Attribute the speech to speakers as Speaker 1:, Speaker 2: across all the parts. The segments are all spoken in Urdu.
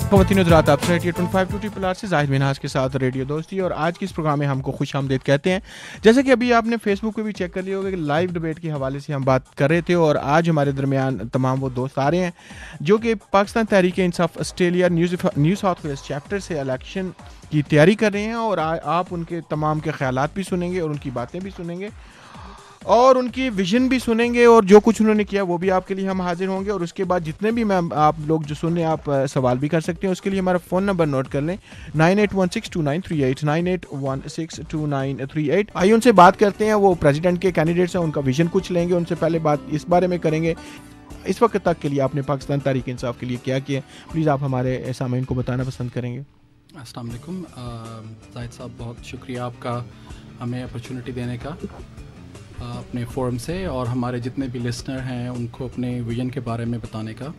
Speaker 1: خواتین حضرات، آپ سے 25 ٹو پلار سے زاہد منہاج کے ساتھ ریڈیو دوستی، اور آج کے اس پروگرام میں ہم کو خوش آمدید کہتے ہیں. جیسے کہ ابھی آپ نے فیس بک پہ بھی چیک کر لیا ہوگا کہ لائیو ڈبیٹ کے حوالے سے ہم بات کر رہے تھے، اور آج ہمارے درمیان تمام وہ دوست آ رہے ہیں جو کہ Pakistan Tehreek Insaf Australia New South Wales chapter سے الیکشن کی تیاری کر رہے ہیں، اور آپ ان کے تمام کے خیالات بھی سنیں گے اور ان کی باتیں بھی سنیں گے اور ان کی ویژن بھی سنیں گے، اور جو کچھ انہوں نے کیا وہ بھی آپ کے لیے ہم حاضر ہوں گے. اور اس کے بعد جتنے بھی آپ لوگ جو سن رہے ہیں آپ سوال بھی کر سکتے ہیں. اس کے لیے ہمارا فون نمبر نوٹ کر لیں 98162938 98162938. آئیے ان سے بات کرتے ہیں. وہ پریزیڈنٹ کے کینڈیڈیٹس ہیں، ان کا ویژن کچھ لیں گے، ان سے پہلے بات اس بارے میں کریں گے اس وقت تک کے لیے آپ نے پاکستان تحریک انصاف کے لیے کیا کیا. پلیز آپ ہمارے سامعین کو بتانا پسند کریں گے.
Speaker 2: السلام علیکم زاہد صاحب، بہت شکریہ آپ کا ہمیں اپرچونٹی دینے کا اپنے فورم سے، اور ہمارے جتنے بھی لسنر ہیں ان کو اپنے ویژن کے بارے میں بتانے کا.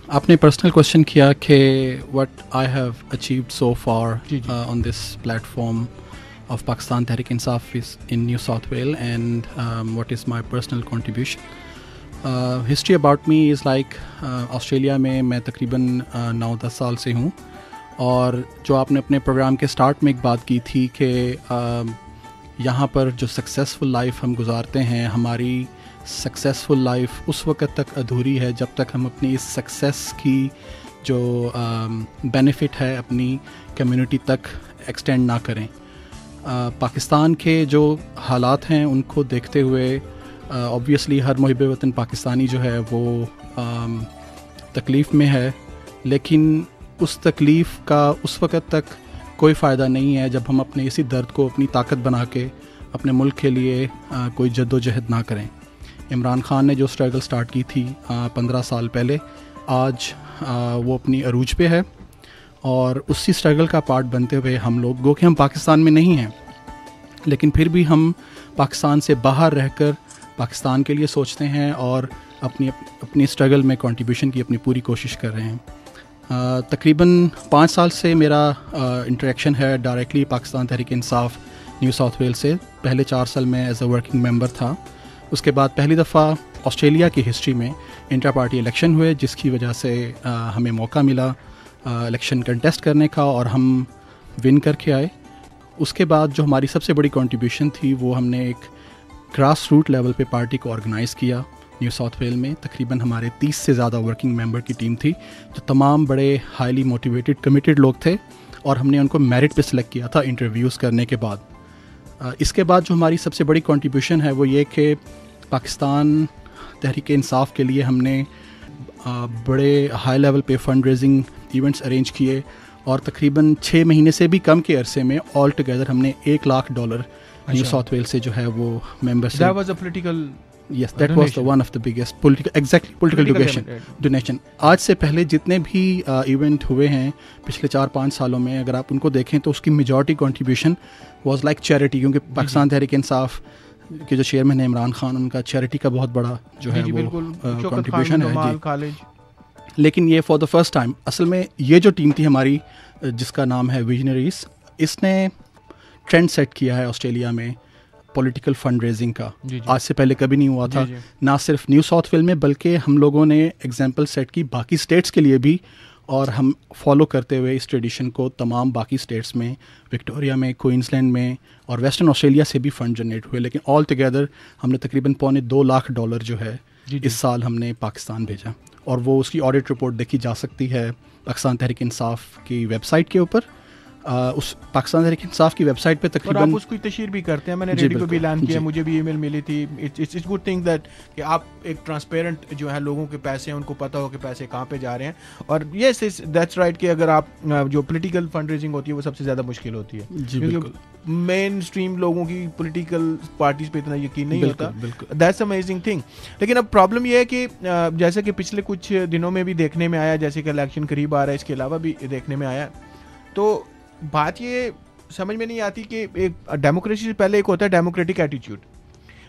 Speaker 2: آپ نے پرسنل کوشچن کیا کہ what I have achieved so far on this platform of Pakistan Tehreek Insaf in New South Wales and what is my personal contribution. History about me is like Australia میں میں تقریباً 9-10 سال سے ہوں، اور جو آپ نے اپنے پروگرام کے سٹارٹ میں ایک بات کی تھی کہ یہاں پر جو سکسیزفل لائف ہم گزارتے ہیں، ہماری سکسیزفل لائف اس وقت تک ادھوری ہے جب تک ہم اپنی اس سکسیس کی جو بینیفٹ ہے اپنی کمیونٹی تک ایکسٹینڈ نہ کریں. پاکستان کے جو حالات ہیں ان کو دیکھتے ہوئے obviously ہر محب وطن پاکستانی جو ہے وہ تکلیف میں ہے، لیکن اس تکلیف کا اس وقت تک کوئی فائدہ نہیں ہے جب ہم اپنے اسی درد کو اپنی طاقت بنا کے اپنے ملک کے لیے کوئی جد و جہد نہ کریں. عمران خان نے جو اسٹرگل سٹارٹ کی تھی 15 سال پہلے، آج وہ اپنی عروج پہ ہے، اور اسی اسٹرگل کا پارٹ بنتے ہوئے ہم لوگ، گو کہ ہم پاکستان میں نہیں ہیں لیکن پھر بھی ہم پاکستان سے باہر رہ کر پاکستان کے لیے سوچتے ہیں اور اپنی اسٹرگل میں کنٹریبیوشن کی اپنی پوری کوشش کر رہے ہیں. تقریباً 5 سال سے میرا انٹریکشن ہے ڈائریکٹلی پاکستان تحریک انصاف نیو ساؤتھ ویل سے. پہلے 4 سال میں ایز اے ورکنگ ممبر تھا. اس کے بعد پہلی دفعہ آسٹریلیا کی ہسٹری میں انٹر پارٹی الیکشن ہوئے، جس کی وجہ سے ہمیں موقع ملا الیکشن کنٹیسٹ کرنے کا، اور ہم ون کر کے آئے. اس کے بعد جو ہماری سب سے بڑی کنٹریبیوشن تھی وہ ہم نے ایک گراس روٹ لیول پہ پارٹی کو آرگنائز کیا نیو ساؤتھ ویل میں. تقریباً ہمارے 30 سے زیادہ ورکنگ ممبر کی ٹیم تھی، جو تمام بڑے ہائیلی موٹیویٹڈ کمیٹڈ لوگ تھے، اور ہم نے ان کو میرٹ پہ سلیکٹ کیا تھا انٹرویوز کرنے کے بعد. اس کے بعد جو ہماری سب سے بڑی کنٹریبیوشن ہے وہ یہ کہ پاکستان تحریک انصاف کے لیے ہم نے بڑے ہائی لیول پہ فنڈ ریزنگ ایونٹس ارینج کیے، اور تقریباً 6 مہینے سے بھی کم کے عرصے میں آل ٹوگیدر ہم نے $1 لاکھ نیو ساؤتھ ویل سے جو ہے وہ members. Yes, that was the one of the biggest political donation. آج سے پہلے جتنے بھی ایونٹ ہوئے ہیں پچھلے 4-5 سالوں میں، اگر آپ ان کو دیکھیں تو اس کی majority contribution was like charity, کیونکہ پاکستان تحریک انصاف کے جو چیئرمین ہیں عمران خان، ان کا چیریٹی کا بہت بڑا جو ہے وہ کنٹریبیوشن ہے. لیکن یہ فار دا فرسٹ ٹائم، اصل میں یہ جو ٹیم تھی ہماری جس کا نام ہے ویژنریز، اس نے ٹرینڈ سیٹ کیا ہے آسٹریلیا میں پولیٹیکل فنڈ ریزنگ کا. آج سے پہلے کبھی نہیں ہوا تھا، نہ صرف نیو ساؤتھ ویل میں بلکہ ہم لوگوں نے ایگزامپل سیٹ کی باقی اسٹیٹس کے لیے بھی، اور ہم فالو کرتے ہوئے اس ٹریڈیشن کو تمام باقی اسٹیٹس میں، وکٹوریا میں، کوئنز لینڈ میں اور ویسٹرن آسٹریلیا سے بھی فنڈ جنریٹ ہوئے. لیکن آل ٹوگیدر ہم نے تقریباً $2.25 لاکھ جو ہے اس سال ہم نے پاکستان بھیجا، اور وہ اس کی آڈٹ رپورٹ دیکھی جا سکتی ہے پاکستان تحریک انصاف کی ویب سائٹ کے اوپر. اس پاکستان تحریک انصاف کی ویب سائٹ پہ تقریباً، اور آپ اس کو تشہیر بھی کرتے ہیں. میں نے ریڈیو پہ بھی اعلان کیا، مجھے بھی ای میل ملی تھی. اٹس گڈ تھنگ دیٹ کہ آپ ایک ٹرانسپیرنٹ جو ہے لوگوں کے پیسے ہیں ان کو پتہ ہو کہ پیسے کہاں پہ جا رہے ہیں. اور یس دیٹس رائٹ کہ اگر آپ جو پولیٹیکل فنڈ ریزنگ ہوتی ہے وہ سب سے زیادہ مشکل ہوتی ہے، کیونکہ مین اسٹریم لوگوں کی پولیٹیکل پارٹیز پہ اتنا یقین نہیں ہوتا. That's amazing thing. لیکن اب پرابلم یہ ہے کہ جیسا کہ پچھلے کچھ دنوں میں بھی دیکھنے میں آیا، جیسے کہ الیکشن قریب آ رہا ہے، اس کے علاوہ بھی دیکھنے میں آیا، تو بات یہ سمجھ میں نہیں آتی کہ ایک ڈیموکریسی سے پہلے ایک ہوتا ہے ڈیموکریٹک ایٹیچیوڈ،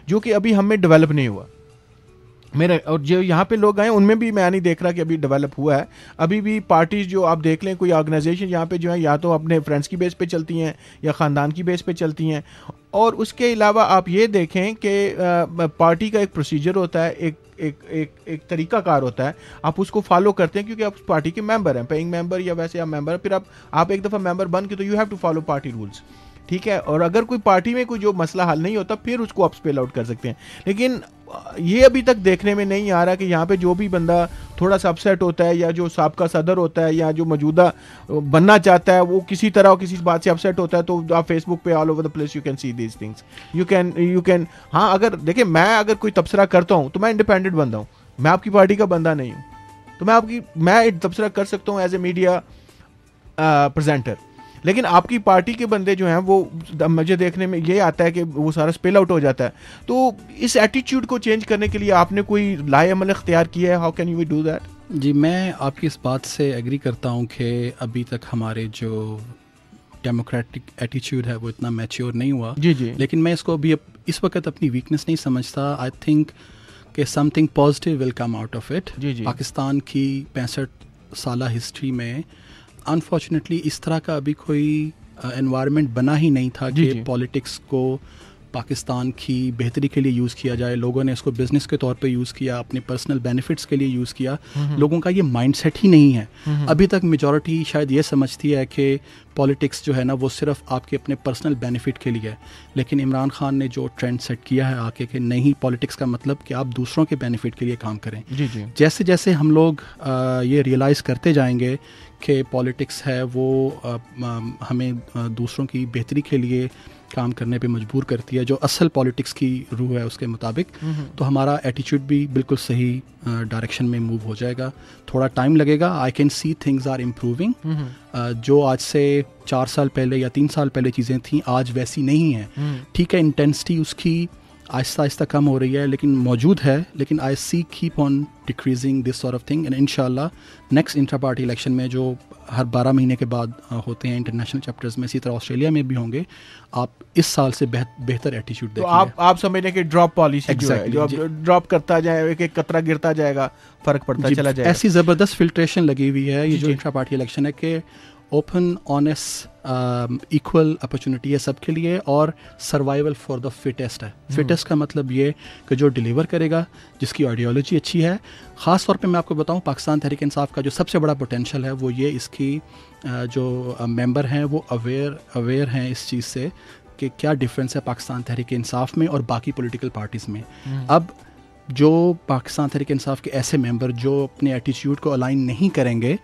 Speaker 2: جو کہ ابھی ہم میں ڈیولپ نہیں ہوا.
Speaker 1: میرے اور جو یہاں پہ لوگ آئے ان میں بھی میں نہیں دیکھ رہا کہ ابھی ڈیولپ ہوا ہے. ابھی بھی پارٹیز جو آپ دیکھ لیں, کوئی آرگنائزیشن یہاں پہ جو ہے یا تو اپنے فرینڈس کی بیس پہ چلتی ہیں یا خاندان کی بیس پہ چلتی ہیں. اور اس کے علاوہ آپ یہ دیکھیں کہ پارٹی کا ایک پروسیجر ہوتا ہے, ایک طریقہ کار ہوتا ہے, آپ اس کو فالو کرتے ہیں کیونکہ آپ اس پارٹی کے ممبر ہیں, پیئنگ ممبر یا ویسے آپ ممبر, پھر آپ ایک دفعہ ممبر بن کے تو you have to follow party rules, ٹھیک ہے. اور اگر کوئی پارٹی میں کوئی جو مسئلہ حل نہیں ہوتا پھر اس کو آپ اسپیل آؤٹ کر سکتے ہیں. لیکن یہ ابھی تک دیکھنے میں نہیں آ رہا کہ یہاں پہ جو بھی بندہ تھوڑا سا اپسیٹ ہوتا ہے یا جو سابقہ صدر ہوتا ہے یا جو موجودہ بننا چاہتا ہے وہ کسی طرح کسی بات سے اپسیٹ ہوتا ہے, تو آپ فیس بک پہ all over the place you can see these things, you can. ہاں اگر دیکھیں میں اگر کوئی تبصرہ کرتا ہوں تو میں انڈیپینڈنٹ بندہ ہوں, میں آپ کی پارٹی کا بندہ نہیں ہوں, تو میں تبصرہ کر سکتا ہوں ایز اے میڈیا پریزنٹر. لیکن آپ کی پارٹی کے بندے جو ہیں وہ مجھے دیکھنے میں یہ آتا ہے کہ وہ سارا اسپیل آؤٹ ہو جاتا ہے. تو اس ایٹیٹیوڈ کو چینج کرنے کے لیے آپ نے کوئی لائے عمل اختیار کیا ہے؟ How can you do that?
Speaker 2: جی میں آپ کی اس بات سے ایگری کرتا ہوں کہ ابھی تک ہمارے جو ڈیموکریٹک ایٹیچیوڈ ہے وہ اتنا میچیور نہیں ہوا.
Speaker 1: جی جی.
Speaker 2: لیکن میں اس کو ابھی اس وقت اپنی ویکنیس نہیں سمجھتا. آئی تھنک کہ something positive will come out of it.
Speaker 1: جی جی.
Speaker 2: پاکستان کی 65 سالہ ہسٹری میں انفارچونیٹلی اس طرح کا ابھی کوئی انوائرمنٹ بنا ہی نہیں تھا کہ پالیٹکس کو پاکستان کی بہتری کے لیے یوز کیا جائے. لوگوں نے اس کو بزنس کے طور پہ یوز کیا, اپنے پرسنل بینیفٹس کے لیے یوز کیا. لوگوں کا یہ مائنڈ سیٹ ہی نہیں ہے. ابھی تک میجورٹی شاید یہ سمجھتی ہے کہ پالیٹکس جو ہے نا وہ صرف آپ کے اپنے پرسنل بینیفٹ کے لیے ہے. لیکن عمران خان نے جو ٹرینڈ سیٹ کیا ہے آ کے کہ نہیں, پالیٹکس کا مطلب کہ آپ دوسروں کے بینیفٹ کے لیے کام کریں. جیسے جیسے ہم لوگ یہ ریئلائز کرتے جائیں گے کہ پالیٹکس ہے وہ ہمیں دوسروں کی بہتری کے لیے کام کرنے پہ مجبور کرتی ہے, جو اصل پالیٹکس کی روح ہے اس کے مطابق, تو ہمارا ایٹیچیوڈ بھی بالکل صحیح ڈائریکشن میں موو ہو جائے گا. تھوڑا ٹائم لگے گا. I can see things are improving. جو آج سے 4 سال پہلے یا 3 سال پہلے چیزیں تھیں آج ویسی نہیں ہیں. ٹھیک ہے, انٹینسٹی اس کی آہستہ آہستہ کم ہو رہی ہے لیکن موجود ہے. لیکن I see keep on decreasing this sort of thing. And ان شاء اللہ نیکسٹ انٹرا پارٹی الیکشن میں جو ہر 12 مہینے کے بعد ہوتے ہیں انٹرنیشنل چیپٹرز میں, اسی طرح آسٹریلیا میں بھی ہوں گے, آپ اس سال سے بہتر ایٹیچیوڈ دیکھیں.
Speaker 1: تو آپ سمجھیں کہ ڈراپ پالیسی جو ڈراپ کرتا جائے, ایک ایک قطرہ گرتا جائے گا, فرق پڑتا چلا جائے گا.
Speaker 2: ایسی زبردست فلٹریشن لگی ہوئی ہے یہ جو انٹرا پارٹی الیکشن ہے کہ اوپن, آنیسٹ, ایکول اپرچونٹی ہے سب کے لیے, اور سروائیول فار دا فٹیسٹ ہے. فٹیسٹ کا مطلب یہ کہ جو ڈیلیور کرے گا, جس کی آئیڈیالوجی اچھی ہے. خاص طور پہ میں آپ کو بتاؤں پاکستان تحریک انصاف کا جو سب سے بڑا پوٹینشیل ہے وہ یہ اس کی جو ممبر ہیں وہ اویئر ہیں اس چیز سے کہ کیا ڈفرینس ہے پاکستان تحریک انصاف میں اور باقی پولیٹیکل پارٹیز میں. اب جو پاکستان تحریک انصاف کے ایسے ممبر جو اپنے ایٹیچیوڈ کو الائن نہیں کریں گے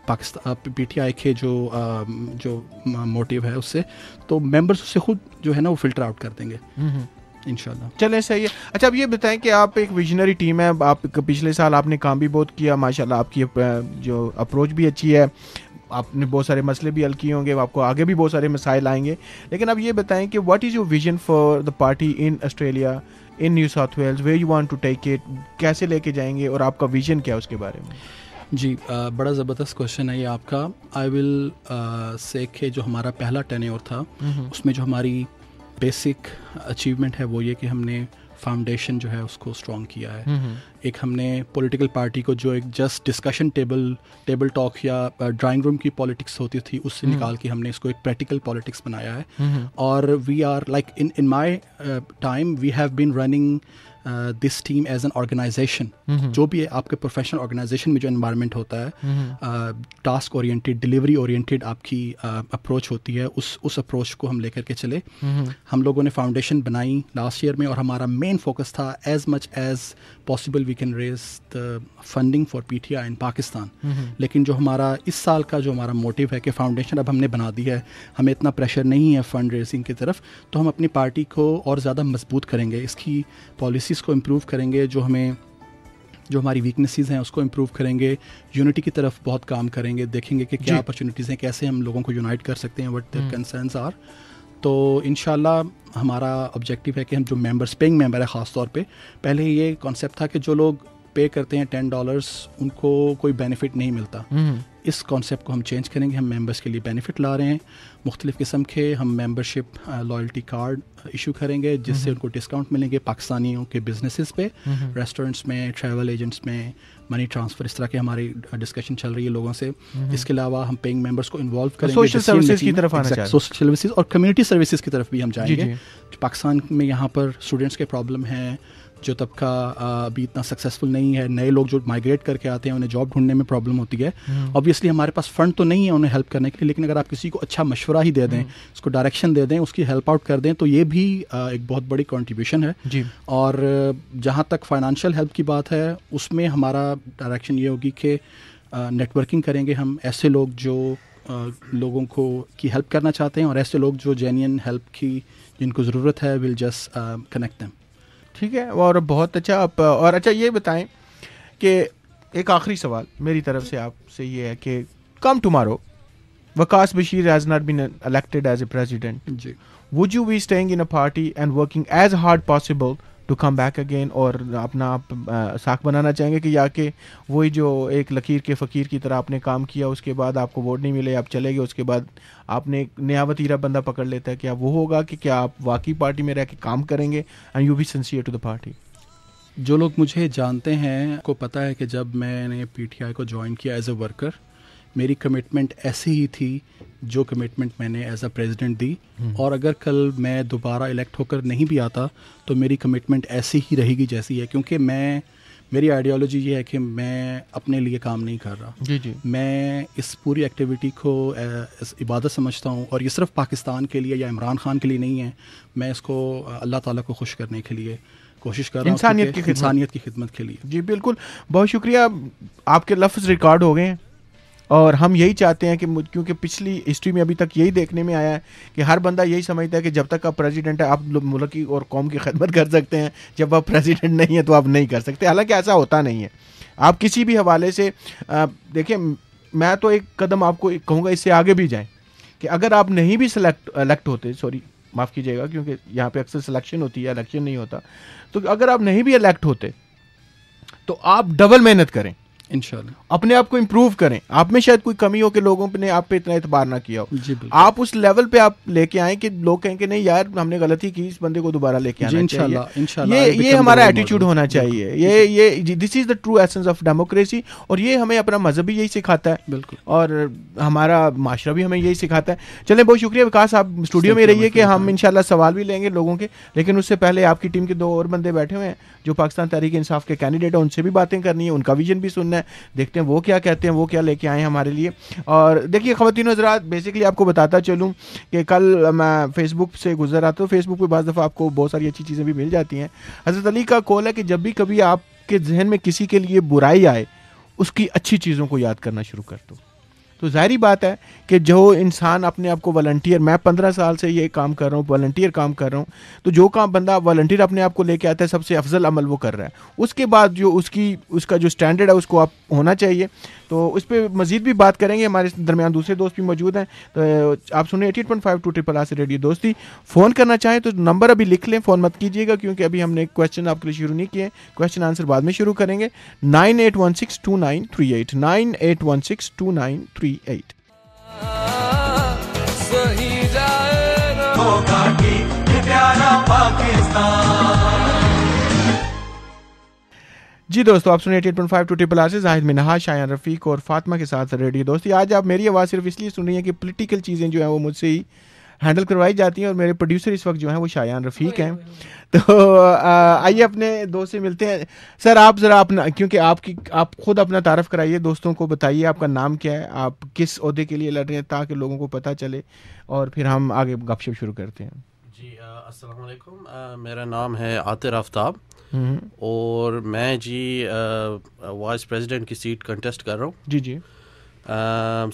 Speaker 2: پاکستان پی ٹی آئی کے جو موٹیو ہے اس سے, تو ممبرز اس سے خود جو ہے نا وہ فلٹر آؤٹ کر دیں گے انشاءاللہ.
Speaker 1: چلیں صحیح ہے. اچھا اب یہ بتائیں کہ آپ ایک ویژنری ٹیم ہے, آپ پچھلے سال آپ نے کام بھی بہت کیا ماشاءاللہ, آپ کی جو اپروچ بھی اچھی ہے, آپ نے بہت سارے مسئلے بھی حل کیے ہوں گے, آپ کو آگے بھی بہت سارے مسائل آئیں گے. لیکن اب یہ بتائیں کہ what is your vision for the party in Australia, in New South Wales, where you want to take it, کیسے لے کے جائیں گے اور آپ کا ویژن کیا ہے اس کے بارے میں؟
Speaker 2: جی بڑا زبردست کوشچن ہے یہ آپ کا. آئی ول سے کہ جو ہمارا پہلا ٹینیور تھا اس میں جو ہماری بیسک اچیومنٹ ہے وہ یہ کہ ہم نے فاؤنڈیشن جو ہے اس کو اسٹرانگ کیا ہے. ایک ہم نے پولیٹیکل پارٹی کو جو ایک جسٹ ڈسکشن ٹیبل ٹاک یا ڈرائنگ روم کی پالیٹکس ہوتی تھی اس سے نکال کے ہم نے اس کو ایک پریکٹیکل پالیٹکس بنایا ہے. اور we are like in my time we have been running this team as an organization. جو بھی آپ کے پروفیشنل آرگنائزیشن میں جو انوائرمنٹ ہوتا ہے, ٹاسک اورینٹیڈ, ڈلیوری اورینٹیڈ آپ کی اپروچ ہوتی ہے, اس اپروچ کو ہم لے کر کے چلے. ہم لوگوں نے فاؤنڈیشن بنائی لاسٹ ایئر میں, اور ہمارا مین فوکس تھا as much as possible we can raise the funding for P T I in Pakistan. لیکن جو ہمارا اس سال کا جو ہمارا موٹیو ہے کہ فاؤنڈیشن اب ہم نے بنا دی ہے, ہمیں اتنا پریشر نہیں ہے فنڈ ریزنگ کی طرف, تو ہم اپنی پارٹی کو اور زیادہ مضبوط کریں گے, اس کی پالیسیز کو امپروو کریں گے, جو ہماری ویکنیسز ہیں اس کو امپروو کریں گے, یونٹی کی طرف بہت کام کریں گے, دیکھیں گے کہ کیا اپرچونیٹیز ہیں, کیسے ہم لوگوں کو یونائٹ کر سکتے ہیں, وٹ دیئر کنسرنز آر. تو انشاءاللہ ہمارا آبجیکٹیو ہے کہ ہم جو ممبرس پیئنگ ممبر ہے خاص طور پہ, پہلے یہ کانسیپٹ تھا کہ جو لوگ پے کرتے ہیں $10 ان کو کوئی بینیفٹ نہیں ملتا. اس کانسیپٹ کو ہم چینج کریں گے. ہم ممبرس کے لیے بینیفٹ لا رہے ہیں مختلف قسم کے. ہم ممبرشپ لائلٹی کارڈ ایشو کریں گے جس سے ان کو ڈسکاؤنٹ ملیں گے پاکستانیوں کے بزنسز پہ, ریسٹورینٹس میں, ٹریول ایجنٹس میں, منی ٹرانسفر, اس طرح کی ہماری ڈسکشن چل رہی ہے لوگوں سے. اس کے علاوہ ہم پیئنگ ممبرس کو انوالو کریں گے
Speaker 1: سوشل سروسز کی طرف آنا چاہتے ہیں,
Speaker 2: سوشل سروسز اور کمیونٹی سروسز کی طرف بھی ہم جائیں گے. پاکستان میں یہاں پر اسٹوڈنٹس کے پرابلم ہیں, جو طبقہ ابھی اتنا سکسیزفل نہیں ہے, نئے لوگ جو مائگریٹ کر کے آتے ہیں انہیں جاب ڈھونڈنے میں پرابلم ہوتی ہے. اوبیسلی ہمارے پاس فنڈ تو نہیں ہے انہیں ہیلپ کرنے کے لیے, لیکن اگر آپ کسی کو اچھا مشورہ ہی دے دیں, اس کو ڈائریکشن دے دیں, اس کی ہیلپ آؤٹ کر دیں, تو یہ بھی ایک بہت بڑی کنٹریبیوشن ہے. اور جہاں تک فائنانشیل ہیلپ کی بات ہے اس میں ہمارا ڈائریکشن یہ ہوگی کہ نیٹ ورکنگ کریں گے ہم. ایسے لوگ جو لوگوں کو کی ہیلپ کرنا چاہتے ہیں اور ایسے لوگ جو جینین ہیلپ کی جن کو ضرورت ہے, ول جسٹ کنیکٹ دیم.
Speaker 1: ٹھیک ہے, اور بہت اچھا. آپ اور اچھا یہ بتائیں کہ ایک آخری سوال میری طرف سے آپ سے یہ ہے کہ come tomorrow Waqas Bashir has not been elected as a president, would you be staying in a party and working as hard possible to come back again, اور اپنا آپ ساکھ بنانا چاہیں گے کہ یا کہ وہی جو ایک لکیر کے فقیر کی طرح آپ نے کام کیا, اس کے بعد آپ کو ووٹ نہیں ملے, آپ چلے گئے, اس کے بعد آپ نے ایک نیا وطیرہ بندہ پکڑ لیتا ہے, کیا وہ ہوگا کہ کیا آپ واقعی پارٹی میں رہ کے کام کریں گے and you be sincere to the party?
Speaker 2: جو لوگ مجھے جانتے ہیں کو پتہ ہے کہ جب میں نے پی ٹی آئی کو جوائن کیا ایز اے ورکر, میری کمٹمنٹ ایسی ہی تھی جو کمٹمنٹ میں نے ایز اے پریزیڈنٹ دی. اور اگر کل میں دوبارہ الیکٹ ہو کر نہیں بھی آتا تو میری کمٹمنٹ ایسی ہی رہے گی جیسی ہے, کیونکہ میری آئیڈیالوجی یہ ہے کہ میں اپنے لیے کام نہیں کر رہا. میں اس پوری ایکٹیویٹی کو عبادت سمجھتا ہوں, اور یہ صرف پاکستان کے لیے یا عمران خان کے لیے نہیں ہے, میں اس کو اللہ تعالیٰ کو خوش کرنے کے لیے کوشش کر رہا ہوں, انسانیت کی خدمت کے لیے.
Speaker 1: جی بالکل, بہت شکریہ. آپ کے لفظ ریکارڈ ہو گئے ہیں اور ہم یہی چاہتے ہیں کہ کیونکہ پچھلی ہسٹری میں ابھی تک یہی دیکھنے میں آیا ہے کہ ہر بندہ یہی سمجھتا ہے کہ جب تک آپ پریزیڈنٹ ہے آپ ملک کی اور قوم کی خدمت کر سکتے ہیں, جب آپ پریزیڈنٹ نہیں ہیں تو آپ نہیں کر سکتے. حالانکہ ایسا ہوتا نہیں ہے. آپ کسی بھی حوالے سے دیکھیں, میں تو ایک قدم آپ کو کہوں گا اس سے آگے بھی جائیں کہ اگر آپ نہیں بھی الیکٹ ہوتے, سوری معاف کیجیے گا کیونکہ یہاں پہ اکثر سلیکشن ہوتی ہے, الیکشن نہیں ہوتا, تو اگر آپ نہیں بھی الیکٹ ہوتے تو آپ ڈبل محنت کریں,
Speaker 2: انشاءاللہ
Speaker 1: اپنے آپ کو امپروو کریں. آپ میں شاید کوئی کمی ہو کہ لوگوں نے آپ پہ اتنا اعتبار نہ کیا ہو, آپ اس لیول پہ آپ لے کے آئیں کہ لوگ کہیں کہ نہیں یار ہم نے غلطی کی, اس بندے کو دوبارہ لے کے آنا چاہیے. یہ ہمارا ایٹیٹیوڈ ہونا چاہیے. یہ this is the true essence of democracy, اور یہ ہمیں اپنا مذہب بھی یہی سکھاتا ہے, بالکل, اور ہمارا معاشرہ بھی ہمیں یہی سکھاتا ہے. چلیں بہت شکریہ وکاس, آپ اسٹوڈیو میں رہیے کہ ہم انشاءاللہ سوال بھی لیں گے لوگوں کے, لیکن اس سے پہلے آپ کی ٹیم کے 2 اور بندے بیٹھے ہوئے ہیں جو پاکستان تحریک انصاف کے کینڈیڈیٹ ہیں, ان سے بھی باتیں کرنی ہے, ان کا ویژن بھی سننا ہے, دیکھتے ہیں وہ کیا کہتے ہیں, وہ کیا لے کے آئے ہیں ہمارے لیے. اور دیکھیے خواتین و حضرات, بیسکلی آپ کو بتاتا چلوں کہ کل میں فیس بک سے گزر رہا تھا, فیس بک پہ بعض دفعہ آپ کو بہت ساری اچھی چیزیں بھی مل جاتی ہیں. حضرت علی کا قول ہے کہ جب بھی کبھی آپ کے ذہن میں کسی کے لیے برائی آئے, اس کی اچھی چیزوں کو یاد کرنا شروع کر دو. تو ظاہری بات ہے کہ جو انسان اپنے آپ کو والنٹیئر, میں 15 سال سے یہ کام کر رہا ہوں, والنٹیئر کام کر رہا ہوں, تو جو کام بندہ والنٹیئر اپنے آپ کو لے کے آتا ہے سب سے افضل عمل وہ کر رہا ہے. اس کے بعد جو اس کا جو اسٹینڈرڈ ہے اس کو آپ ہونا چاہیے. تو اس پہ مزید بھی بات کریں گے, ہمارے درمیان دوسرے دوست بھی موجود ہیں. تو آپ سنیں 88.52 سے ریڈیو دوستی. فون کرنا چاہیں تو نمبر ابھی لکھ لیں, فون مت کیجیے گا کیونکہ ابھی ہم نے کویشچن آپ کے لیے شروع نہیں کیے, کویشچن آنسر بعد میں شروع کریں گے. 98162938 98162938. جی دوستو, آپ سنیں 88.52 سے زاہد منہا, شایان رفیق اور فاطمہ کے ساتھ ریڈیو دوستی. آج آپ میری آواز صرف اس لیے سن رہی ہیں کہ پولیٹیکل چیزیں جو ہیں وہ مجھ سے ہی ہینڈل کروائی جاتی ہیں, اور میرے پروڈیوسر اس وقت جو ہیں وہ شایان رفیق ہیں. تو آئیے اپنے دوست سے ملتے ہیں. سر آپ ذرا اپنا, کیونکہ آپ خود اپنا تعارف کرائیے, دوستوں کو بتائیے آپ کا نام کیا ہے, آپ کس عہدے کے لیے لڑ رہے ہیں, تاکہ لوگوں کو پتہ چلے, اور پھر ہم آگے گپ شپ شروع کرتے ہیں.
Speaker 3: جی السلام علیکم, میرا نام ہے عاطر آفتاب, اور میں جی وائس پریزیڈنٹ کی سیٹ کنٹیسٹ کر رہا ہوں.
Speaker 1: جی جی,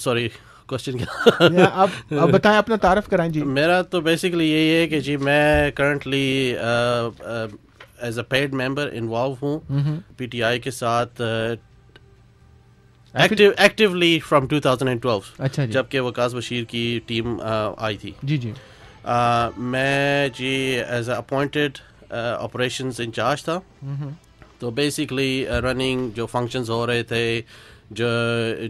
Speaker 3: سوری کوشچن کیا
Speaker 1: آپ بتائیں, اپنا تعارف کرائیں. جی
Speaker 3: میرا تو بیسکلی یہی ہے کہ جی میں currently as a paid member involve ہوں پی ٹی آئی کے ساتھ ایکٹیولی فرام 2012.
Speaker 1: اچھا,
Speaker 3: جبکہ وقاص بشیر کی ٹیم آئی تھی.
Speaker 1: جی جی,
Speaker 3: میں جی as a appointed operations incharge تھا, تو بیسکلی رننگ جو فنکشنز ہو رہے تھے, جو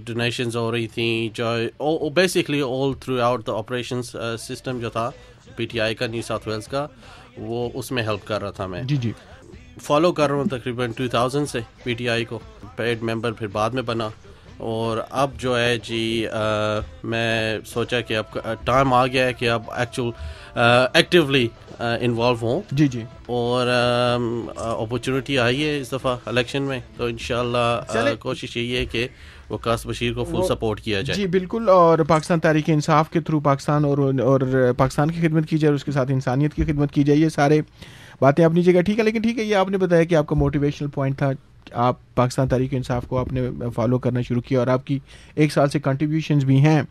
Speaker 3: ڈونیشنز ہو رہی تھیں, جو basically all throughout the operations system جو تھا پی ٹی آئی کا نیو ساؤتھ ویلز کا, وہ اس میں ہیلپ کر رہا تھا میں.
Speaker 1: جی
Speaker 3: فالو کر رہا ہوں تقریباً 2000 سے پی ٹی آئی کو, پیڈ ممبر پھر بعد میں بنا, اور اب جو ہے جی میں سوچا کہ اب ٹائم آ گیا ہے کہ اب ایکٹیولی انوالو ہوں.
Speaker 1: جی
Speaker 3: اور اپرچونیٹی آئی ہے اس دفعہ الیکشن میں, تو انشاءاللہ کوشش یہی ہے کہ وقاص بشیر کو فل سپورٹ کیا جائے.
Speaker 1: جی بالکل, اور پاکستان تحریک انصاف کے تھرو پاکستان اور پاکستان کی خدمت کی جائے, اور اس کے ساتھ انسانیت کی خدمت کی جائے. یہ سارے باتیں اپنی جگہ ٹھیک ہے, لیکن ٹھیک ہے یہ آپ نے بتایا کہ آپ کا موٹیویشنل پوائنٹ تھا, آپ پاکستان تحریک انصاف کو آپ نے فالو کرنا شروع کیا, اور آپ کی 1 سال سے کنٹریبیوشنز بھی ہیں.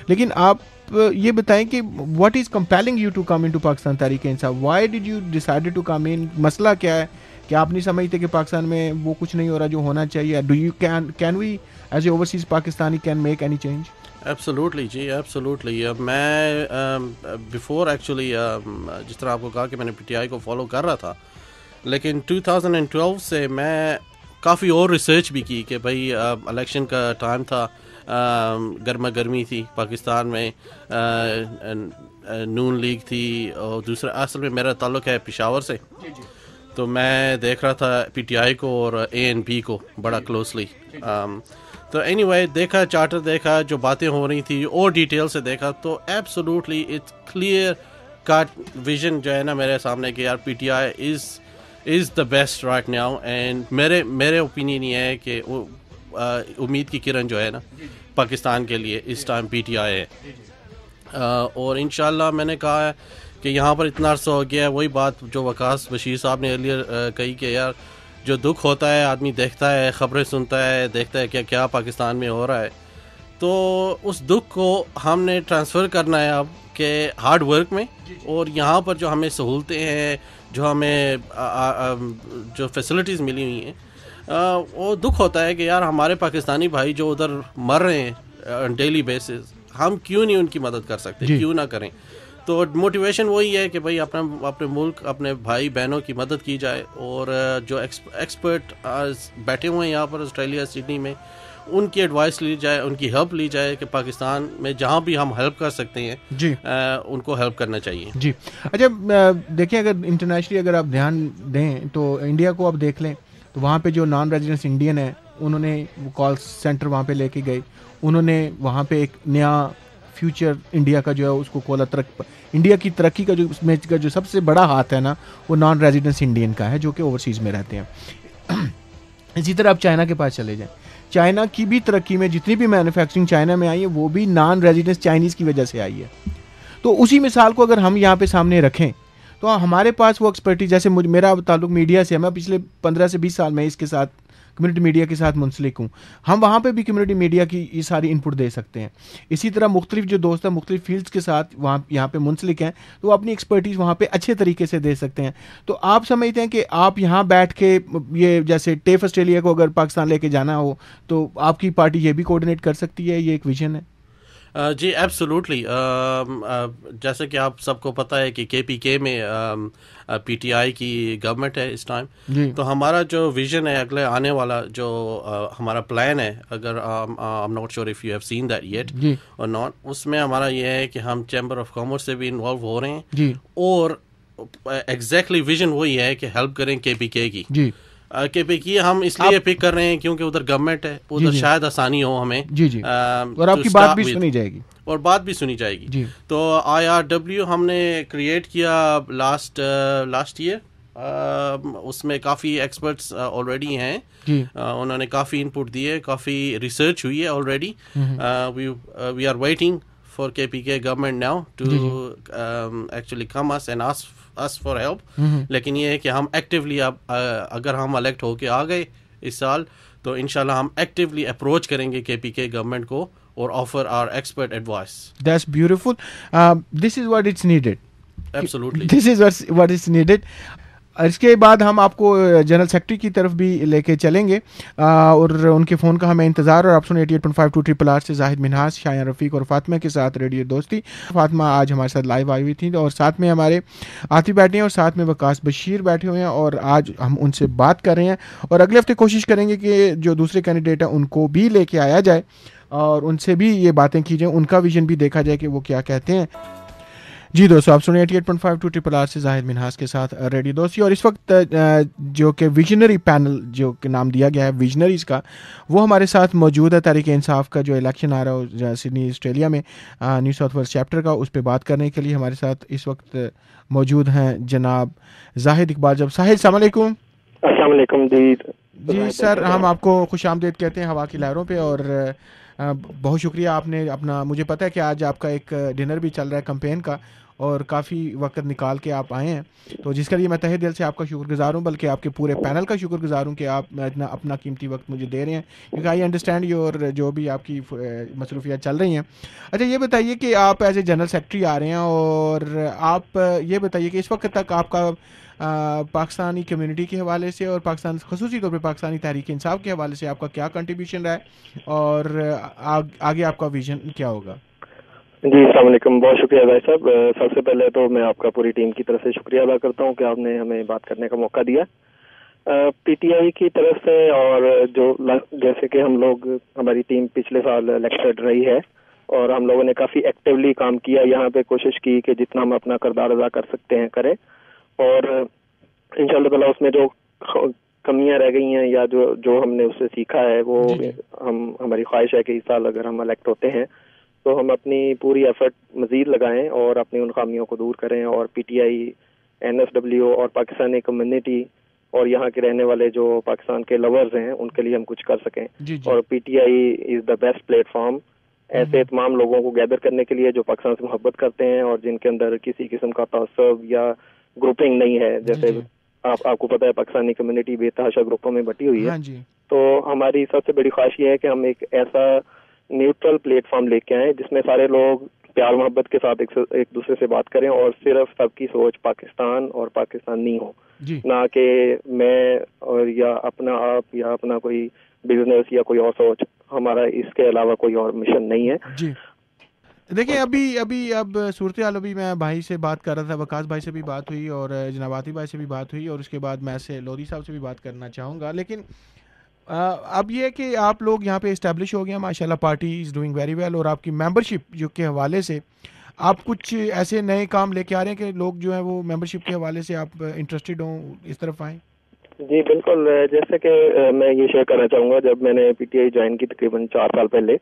Speaker 1: لیکن آپ یہ بتائیں کہ what is compelling you to come into Pakistan Tehreek Insaf, why did you decide to come in, مسئلہ کیا ہے کہ آپ نہیں سمجھتے کہ پاکستان میں وہ کچھ نہیں ہو رہا جو ہونا چاہیے؟ Do you can we as a overseas Pakistani can make any change?
Speaker 3: Absolutely جی, ایبسولوٹلی. میں بیفور ایکچولی جس طرح آپ کو کہا کہ میں نے پی ٹی آئی کو فالو کر رہا تھا, لیکن 2012 سے میں کافی اور ریسرچ بھی کی کہ بھائی الیکشن کا ٹائم تھا, گرما گرمی تھی پاکستان میں, نون لیگ تھی, اور دوسرا اصل میں میرا تعلق ہے پشاور سے, تو میں دیکھ رہا تھا پی ٹی آئی کو اور اے این پی کو بڑا کلوزلی. تو اینی وے دیکھا, چارٹر دیکھا, جو باتیں ہو رہی تھی اور ڈیٹیل سے دیکھا, تو absolutely it's clear cut vision جو ہے نا میرے سامنے کہ یار P T I is the best right now. And میرے اوپینین یہ ہے کہ امید کی کرن جو ہے نا پاکستان کے لیے اس ٹائم پی ٹی آئی ہے. اور انشاءاللہ میں نے کہا ہے کہ یہاں پر اتنا عرصہ ہو گیا ہے, وہی بات جو وقاص بشیر صاحب نے ارلیئر کہی کہ یار جو دکھ ہوتا ہے آدمی دیکھتا ہے, خبریں سنتا ہے, دیکھتا ہے کہ کیا پاکستان میں ہو رہا ہے, تو اس دکھ کو ہم نے ٹرانسفر کرنا ہے اب کہ ہارڈ ورک میں, اور یہاں پر جو ہمیں سہولتیں ہیں, جو ہمیں جو فیسلٹیز ملی ہوئی ہیں, وہ دکھ ہوتا ہے کہ یار ہمارے پاکستانی بھائی جو ادھر مر رہے ہیں ڈیلی بیسز, ہم کیوں نہیں ان کی مدد کر سکتے, کیوں نہ کریں. تو موٹیویشن وہی ہے کہ بھائی اپنے ملک, اپنے بھائی بہنوں کی مدد کی جائے, اور جو ایکسپرٹ بیٹھے ہوئے ہیں یہاں پر آسٹریلیا سڈنی میں, ان کی ایڈوائس لی جائے, ان کی ہیلپ لی جائے کہ پاکستان میں جہاں بھی ہم ہیلپ کر سکتے ہیں
Speaker 1: جی
Speaker 3: ان کو ہیلپ کرنا چاہیے.
Speaker 1: جی اچھا دیکھیں, اگر انٹرنیشنلی اگر آپ دھیان دیں تو انڈیا کو آپ دیکھ لیں, تو وہاں پہ جو نان ریزیڈنس انڈین ہیں انہوں نے کال سینٹر وہاں پہ لے کے گئے, انہوں نے وہاں پہ ایک نیا فیوچر انڈیا کا جو ہے اس کو کھولا. انڈیا کی ترقی کا جو اس میں کا جو سب سے بڑا ہاتھ ہے نا, وہ نان ریزیڈنس انڈین کا ہے جو کہ اوورسیز میں رہتے ہیں. اسی طرح آپ چائنا کے پاس چلے جائیں, چائنا کی بھی ترقی میں جتنی بھی مینوفیکچرنگ چائنا میں آئی ہے وہ بھی نان ریزیڈنس چائنیز کی وجہ سے آئی ہے. تو اسی مثال کو اگر ہم یہاں پہ سامنے رکھیں تو ہمارے پاس وہ ایکسپرٹیز, جیسے میرا تعلق میڈیا سے ہے, میں پچھلے 15 سے 20 سال میں اس کے ساتھ کمیونٹی میڈیا کے ساتھ منسلک ہوں, ہم وہاں پہ بھی کمیونٹی میڈیا کی یہ ساری ان پٹ دے سکتے ہیں. اسی طرح مختلف جو دوست ہیں مختلف فیلڈس کے ساتھ وہاں یہاں پہ منسلک ہیں, تو وہ اپنی ایکسپرٹیز وہاں پہ اچھے طریقے سے دے سکتے ہیں. تو آپ سمجھتے ہیں کہ آپ یہاں بیٹھ کے یہ جیسے ٹیف آسٹریلیا کو اگر پاکستان لے کے جانا ہو تو آپ کی پارٹی یہ بھی کوآرڈینیٹ کر سکتی ہے, یہ ایک ویژن ہے؟
Speaker 3: جی ایبسولوٹلی. جیسے کہ آپ سب کو پتہ ہے کہ کے پی کے میں پی ٹی آئی کی گورنمنٹ ہے اس ٹائم, تو ہمارا جو ویژن ہے اگلے آنے والا جو ہمارا پلان ہے, اگر I'm not sure if you have seen that yet or not, اس میں ہمارا یہ ہے کہ ہم چیمبر آف کامرس سے بھی انوالو ہو رہے ہیں, اور ایگزیکٹلی ویژن وہی ہے کہ ہیلپ کریں کے پی کے کی. کے پی کی ہم اس لیے پک کر رہے ہیں کیونکہ ادھر گورنمنٹ ہے, ادھر شاید آسانی ہو ہمیں,
Speaker 1: اور آپ کی بات بھی سنی جائے گی,
Speaker 3: اور بات بھی سنی جائے گی. تو IRW ہم نے کریٹ کیا لاسٹ ایئر, اس میں کافی ایکسپرٹس آلریڈی ہیں, انہوں نے کافی ان پٹ دیے, کافی ریسرچ ہوئی ہے already. We are waiting for KPK government now to actually come us and ask us for help. لیکن یہ ہے کہ ہم ایکٹیولی اگر ہم الیکٹ ہو کے آ گئے اس سال تو انشاءاللہ ہم ایکٹیولی اپروچ کریں گے KPK گورنمنٹ کو اور offer our expert advice.
Speaker 1: That's beautiful. This is what it's needed.
Speaker 3: Absolutely.
Speaker 1: This is what is needed. اس کے بعد ہم آپ کو جنرل سیکرٹری کی طرف بھی لے کے چلیں گے اور ان کے فون کا ہمیں انتظار. اور آپ سن 88.52 ٹرپل آر سے زاہد منہاس, شایان رفیق اور فاطمہ کے ساتھ ریڈیو دوستی. فاطمہ آج ہمارے ساتھ لائیو آئی ہوئی تھیں اور ساتھ میں ہمارے آتی بیٹھے ہیں اور ساتھ میں وقاص بشیر بیٹھے ہوئے ہیں اور آج ہم ان سے بات کر رہے ہیں اور اگلے ہفتے کوشش کریں گے کہ جو دوسرے کینڈیڈیٹ ہیں ان کو بھی لے کے آیا جائے اور ان سے بھی یہ باتیں کی جائیں, ان کا ویژن بھی دیکھا جائے کہ وہ کیا کہتے ہیں. جی دوستو, آپ سنیں 88.52 ٹرپل آر سے زاہد منہاس کے ساتھ ریڈیو دوستی. اور اس وقت جو کہ ویژنری پینل جو کہ نام دیا گیا ہے ویژنریز کا, وہ ہمارے ساتھ موجود ہے. تحریک انصاف کا جو الیکشن آ رہا ہے سڈنی آسٹریلیا میں نیو ساؤتھ ویلز چیپٹر کا, اس پہ بات کرنے کے لیے ہمارے ساتھ اس وقت موجود ہیں جناب زاہد اقبال جب. زاہد السلام علیکم.
Speaker 4: السلام علیکم.
Speaker 1: جی سر, ہم آپ کو خوش آمدید کہتے ہیں ہوا کی لہروں پہ اور بہت شکریہ آپ نے اپنا, مجھے پتہ ہے کہ آج آپ کا ایک ڈنر بھی چل رہا ہے کمپین کا اور کافی وقت نکال کے آپ آئے ہیں, تو جس کے لیے میں تہہ دل سے آپ کا شکر گزار ہوں, بلکہ آپ کے پورے پینل کا شکر گزار ہوں کہ آپ اتنا اپنا قیمتی وقت مجھے دے رہے ہیں, کیونکہ آئی انڈرسٹینڈ یو اور جو بھی آپ کی مصروفیات چل رہی ہیں. اچھا یہ بتائیے کہ آپ ایز اے جنرل سیکرٹری آ رہے ہیں اور آپ یہ بتائیے کہ اس وقت تک آپ کا پاکستانی کمیونٹی کے حوالے سے اور پاکستان خصوصی طور پہ پاکستانی تحریک انصاف کے حوالے سے آپ کا کیا کنٹریبیوشن رہا ہے اور آگے آپ کا ویژن کیا ہوگا؟
Speaker 4: جی السلام علیکم, بہت شکریہ بھائی صاحب. سب سے پہلے تو میں آپ کا پوری ٹیم کی طرف سے شکریہ ادا کرتا ہوں کہ آپ نے ہمیں بات کرنے کا موقع دیا. پی ٹی آئی کی طرف سے اور جو جیسے کہ ہم لوگ, ہماری ٹیم پچھلے سال الیکٹڈ رہی ہے اور ہم لوگوں نے کافی ایکٹیولی کام کیا یہاں پہ, کوشش کی کہ جتنا ہم اپنا کردار ادا کر سکتے ہیں کریں, اور انشاءاللہ تعالیٰ اس میں جو کمیاں رہ گئی ہیں یا جو ہم نے اس سے سیکھا ہے وہ ہماری خواہش ہے کہ اس سال اگر ہم الیکٹ ہوتے ہیں تو ہم اپنی پوری ایفرٹ مزید لگائیں اور اپنی ان خامیوں کو دور کریں, اور P T I, N S W اور پاکستانی کمیونٹی اور یہاں کے رہنے والے جو پاکستان کے لورز ہیں ان کے لیے ہم کچھ کر سکیں. اور P T I is the best plate form ایسے تمام لوگوں کو گیدر کرنے کے لیے جو پاکستان سے محبت کرتے ہیں اور جن کے اندر کسی قسم کا تعصب یا گروپنگ نہیں ہے. جیسے آپ کو پتہ ہے پاکستانی کمیونٹی بے تحاشا گروپوں میں بٹی ہوئی ہے, تو ہماری سب سے بڑی خواہش یہ ہے کہ ہم ایک ایسا نیوٹرل پلیٹ فارم لے کے آئیں جس میں سارے لوگ پیار محبت کے ساتھ ایک دوسرے سے بات کریں اور صرف سب کی سوچ پاکستان اور پاکستانی ہو, نہ کہ میں اور یا اپنا آپ یا اپنا کوئی بزنس یا کوئی اور سوچ. ہمارا اس کے علاوہ کوئی اور مشن نہیں ہے.
Speaker 1: جی دیکھیں اب صورتحال, ابھی میں بھائی سے بات کر رہا تھا, وقاص بھائی سے بھی بات ہوئی اور جناب آتی بھائی سے بھی بات ہوئی اور اس کے بعد میں سے لودھی صاحب سے بھی بات کرنا چاہوں گا. لیکن اب یہ کہ آپ لوگ یہاں پہ اسٹیبلش ہو گئے, ماشاء اللہ party is doing very well, اور آپ کی ممبرشپ جو کے حوالے سے آپ کچھ ایسے نئے کام لے کے آ رہے ہیں کہ لوگ جو ہیں وہ ممبرشپ کے حوالے سے آپ انٹرسٹڈ ہوں, اس طرف آئیں؟
Speaker 4: جی بالکل, جیسے کہ میں یہ شیئر کرنا چاہوں گا, جب میں نے پی ٹی آئی جوائن کی تقریباً 4 سال پہلے,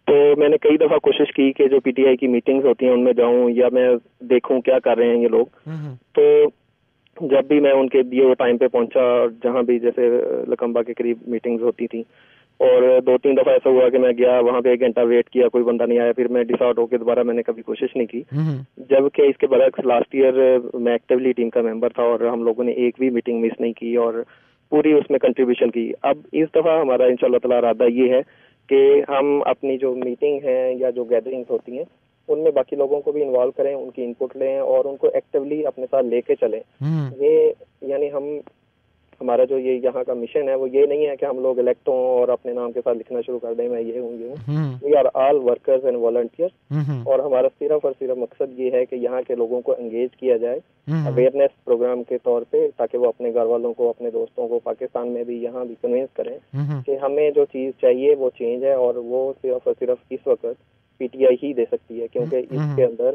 Speaker 4: تو میں نے کئی دفعہ کوشش کی کہ جو پی ٹی آئی کی میٹنگز ہوتی ہیں ان میں جاؤں یا میں دیکھوں کیا کر رہے ہیں یہ لوگ. تو جب بھی میں ان کے دیے ہوئے ٹائم پہ پہنچا, جہاں بھی جیسے لکمبا کے قریب میٹنگز ہوتی تھیں, اور 2-3 دفعہ ایسا ہوا کہ میں گیا وہاں پہ 1 گھنٹہ ویٹ کیا, کوئی بندہ نہیں آیا, پھر میں ڈس آؤٹ ہو کے دوبارہ میں نے کبھی کوشش نہیں کی. جبکہ اس کے برعکس لاسٹ ایئر میں ایکٹیولی ٹیم کا ممبر تھا اور ہم لوگوں نے ایک بھی میٹنگ مس نہیں کی اور پوری اس میں کنٹریبیوشن کی. اب اس دفعہ ہمارا انشاءاللہ تعالیٰ ارادہ یہ ہے کہ ہم اپنی جو میٹنگ ہیں یا جو گیدرنگز ہوتی ہیں ان میں باقی لوگوں کو بھی انوالو کریں, ان کی انپٹ لیں اور ان کو ایکٹیولی اپنے ساتھ لے کے چلیں. یہ یعنی ہمارا جو یہ یہاں کا مشن ہے وہ یہ نہیں ہے کہ ہم لوگ الیکٹ ہوں اور اپنے نام کے ساتھ لکھنا شروع کر دیں میں یہ ہوں. We are all workers and volunteer, اور ہمارا صرف اور صرف مقصد یہ ہے کہ یہاں کے لوگوں کو انگیج کیا جائے اویئرنیس پروگرام کے طور پہ, تاکہ وہ اپنے گھر والوں کو, اپنے دوستوں کو پاکستان میں بھی یہاں بھی کنوینس کریں کہ ہمیں جو چیز چاہیے وہ چینج ہے, اور وہ صرف اور صرف اس وقت پی ٹی آئی ہی دے سکتی ہے, کیونکہ اس کے اندر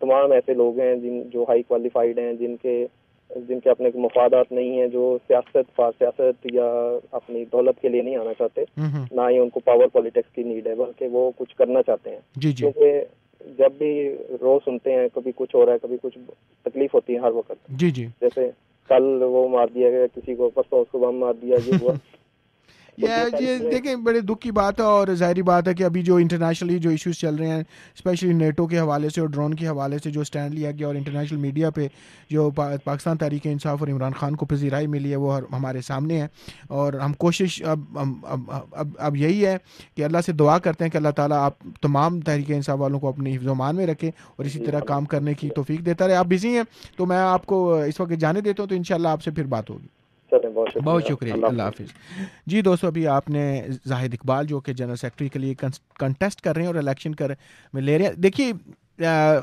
Speaker 4: تمام ایسے لوگ ہیں جو ہائی کوالیفائڈ ہیں, جن کے اپنے مفادات نہیں ہیں, جو سیاست یا اپنی دولت کے لیے نہیں آنا چاہتے, نہ ہی ان کو پاور پالیٹکس کی نیڈ ہے, بلکہ وہ کچھ کرنا چاہتے ہیں. کیونکہ جب بھی روز سنتے ہیں کبھی کچھ ہو رہا ہے, کبھی کچھ تکلیف ہوتی ہے ہر وقت. جیسے کل وہ مار دیا گیا کسی کو, پرسوں اس کو بم مار دیا, یہ ہوا.
Speaker 1: یہ دیکھیں بڑے دکھ کی بات ہے اور ظاہری بات ہے کہ ابھی جو انٹرنیشنلی جو ایشوز چل رہے ہیں اسپیشلی نیٹو کے حوالے سے اور ڈرون کے حوالے سے جو اسٹینڈ لیا گیا اور انٹرنیشنل میڈیا پہ جو پاکستان تحریک انصاف اور عمران خان کو پذیرائی ملی ہے وہ ہمارے سامنے ہے. اور ہم کوشش اب یہی ہے کہ اللہ سے دعا کرتے ہیں کہ اللہ تعالیٰ آپ تمام تحریک انصاف والوں کو اپنے حفظ و امان میں رکھے اور اسی طرح کام کرنے کی توفیق دیتا رہے. آپ بزی ہیں تو میں آپ کو اس وقت جانے دیتا ہوں, تو انشاءاللہ آپ سے پھر بات ہوگی. بہت شکریہ, اللہ حافظ. جی دوستو, ابھی آپ نے زاہد اقبال جو کہ جنرل سیکرٹری کے لیے کنٹیسٹ کر رہے ہیں اور الیکشن میں لے رہے ہیں. دیکھیے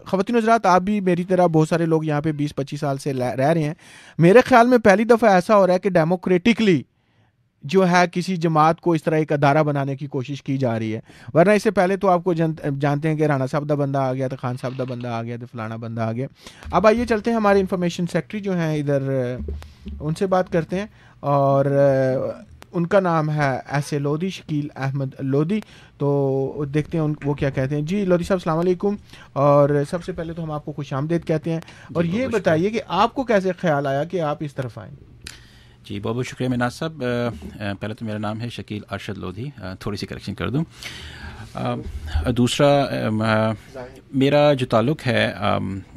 Speaker 1: خواتین حضرات, آپ بھی میری طرح بہت سارے لوگ یہاں پہ 20-25 سال سے رہ رہے ہیں. میرے خیال میں پہلی دفعہ ایسا ہو رہا ہے کہ ڈیموکریٹکلی جو ہے کسی جماعت کو اس طرح ایک ادارہ بنانے کی کوشش کی جا رہی ہے. ورنہ اس سے پہلے تو آپ کو جانتے ہیں کہ رانا صاحب دا بندہ آ گیا, تو خان صاحب دا بندہ آ گیا, تو فلانا بندہ آ گیا. اب آئیے چلتے ہیں ہمارے انفارمیشن سیکرٹری جو ہیں ادھر, ان سے بات کرتے ہیں. اور ان کا نام ہے ایسے لودھی, شکیل احمد لودھی. تو دیکھتے ہیں وہ کیا کہتے ہیں. جی لودھی صاحب السلام علیکم. اور سب سے پہلے تو ہم آپ کو خوش آمدید کہتے ہیں, اور یہ بتائیے کہ آپ کو کیسے خیال آیا کہ آپ اس طرف آئیں.
Speaker 5: جی بہت بہت شکریہ مناز صاحب. پہلے تو میرا نام ہے شکیل ارشد لودھی, تھوڑی سی کریکشن کر دوں. دوسرا میرا جو تعلق ہے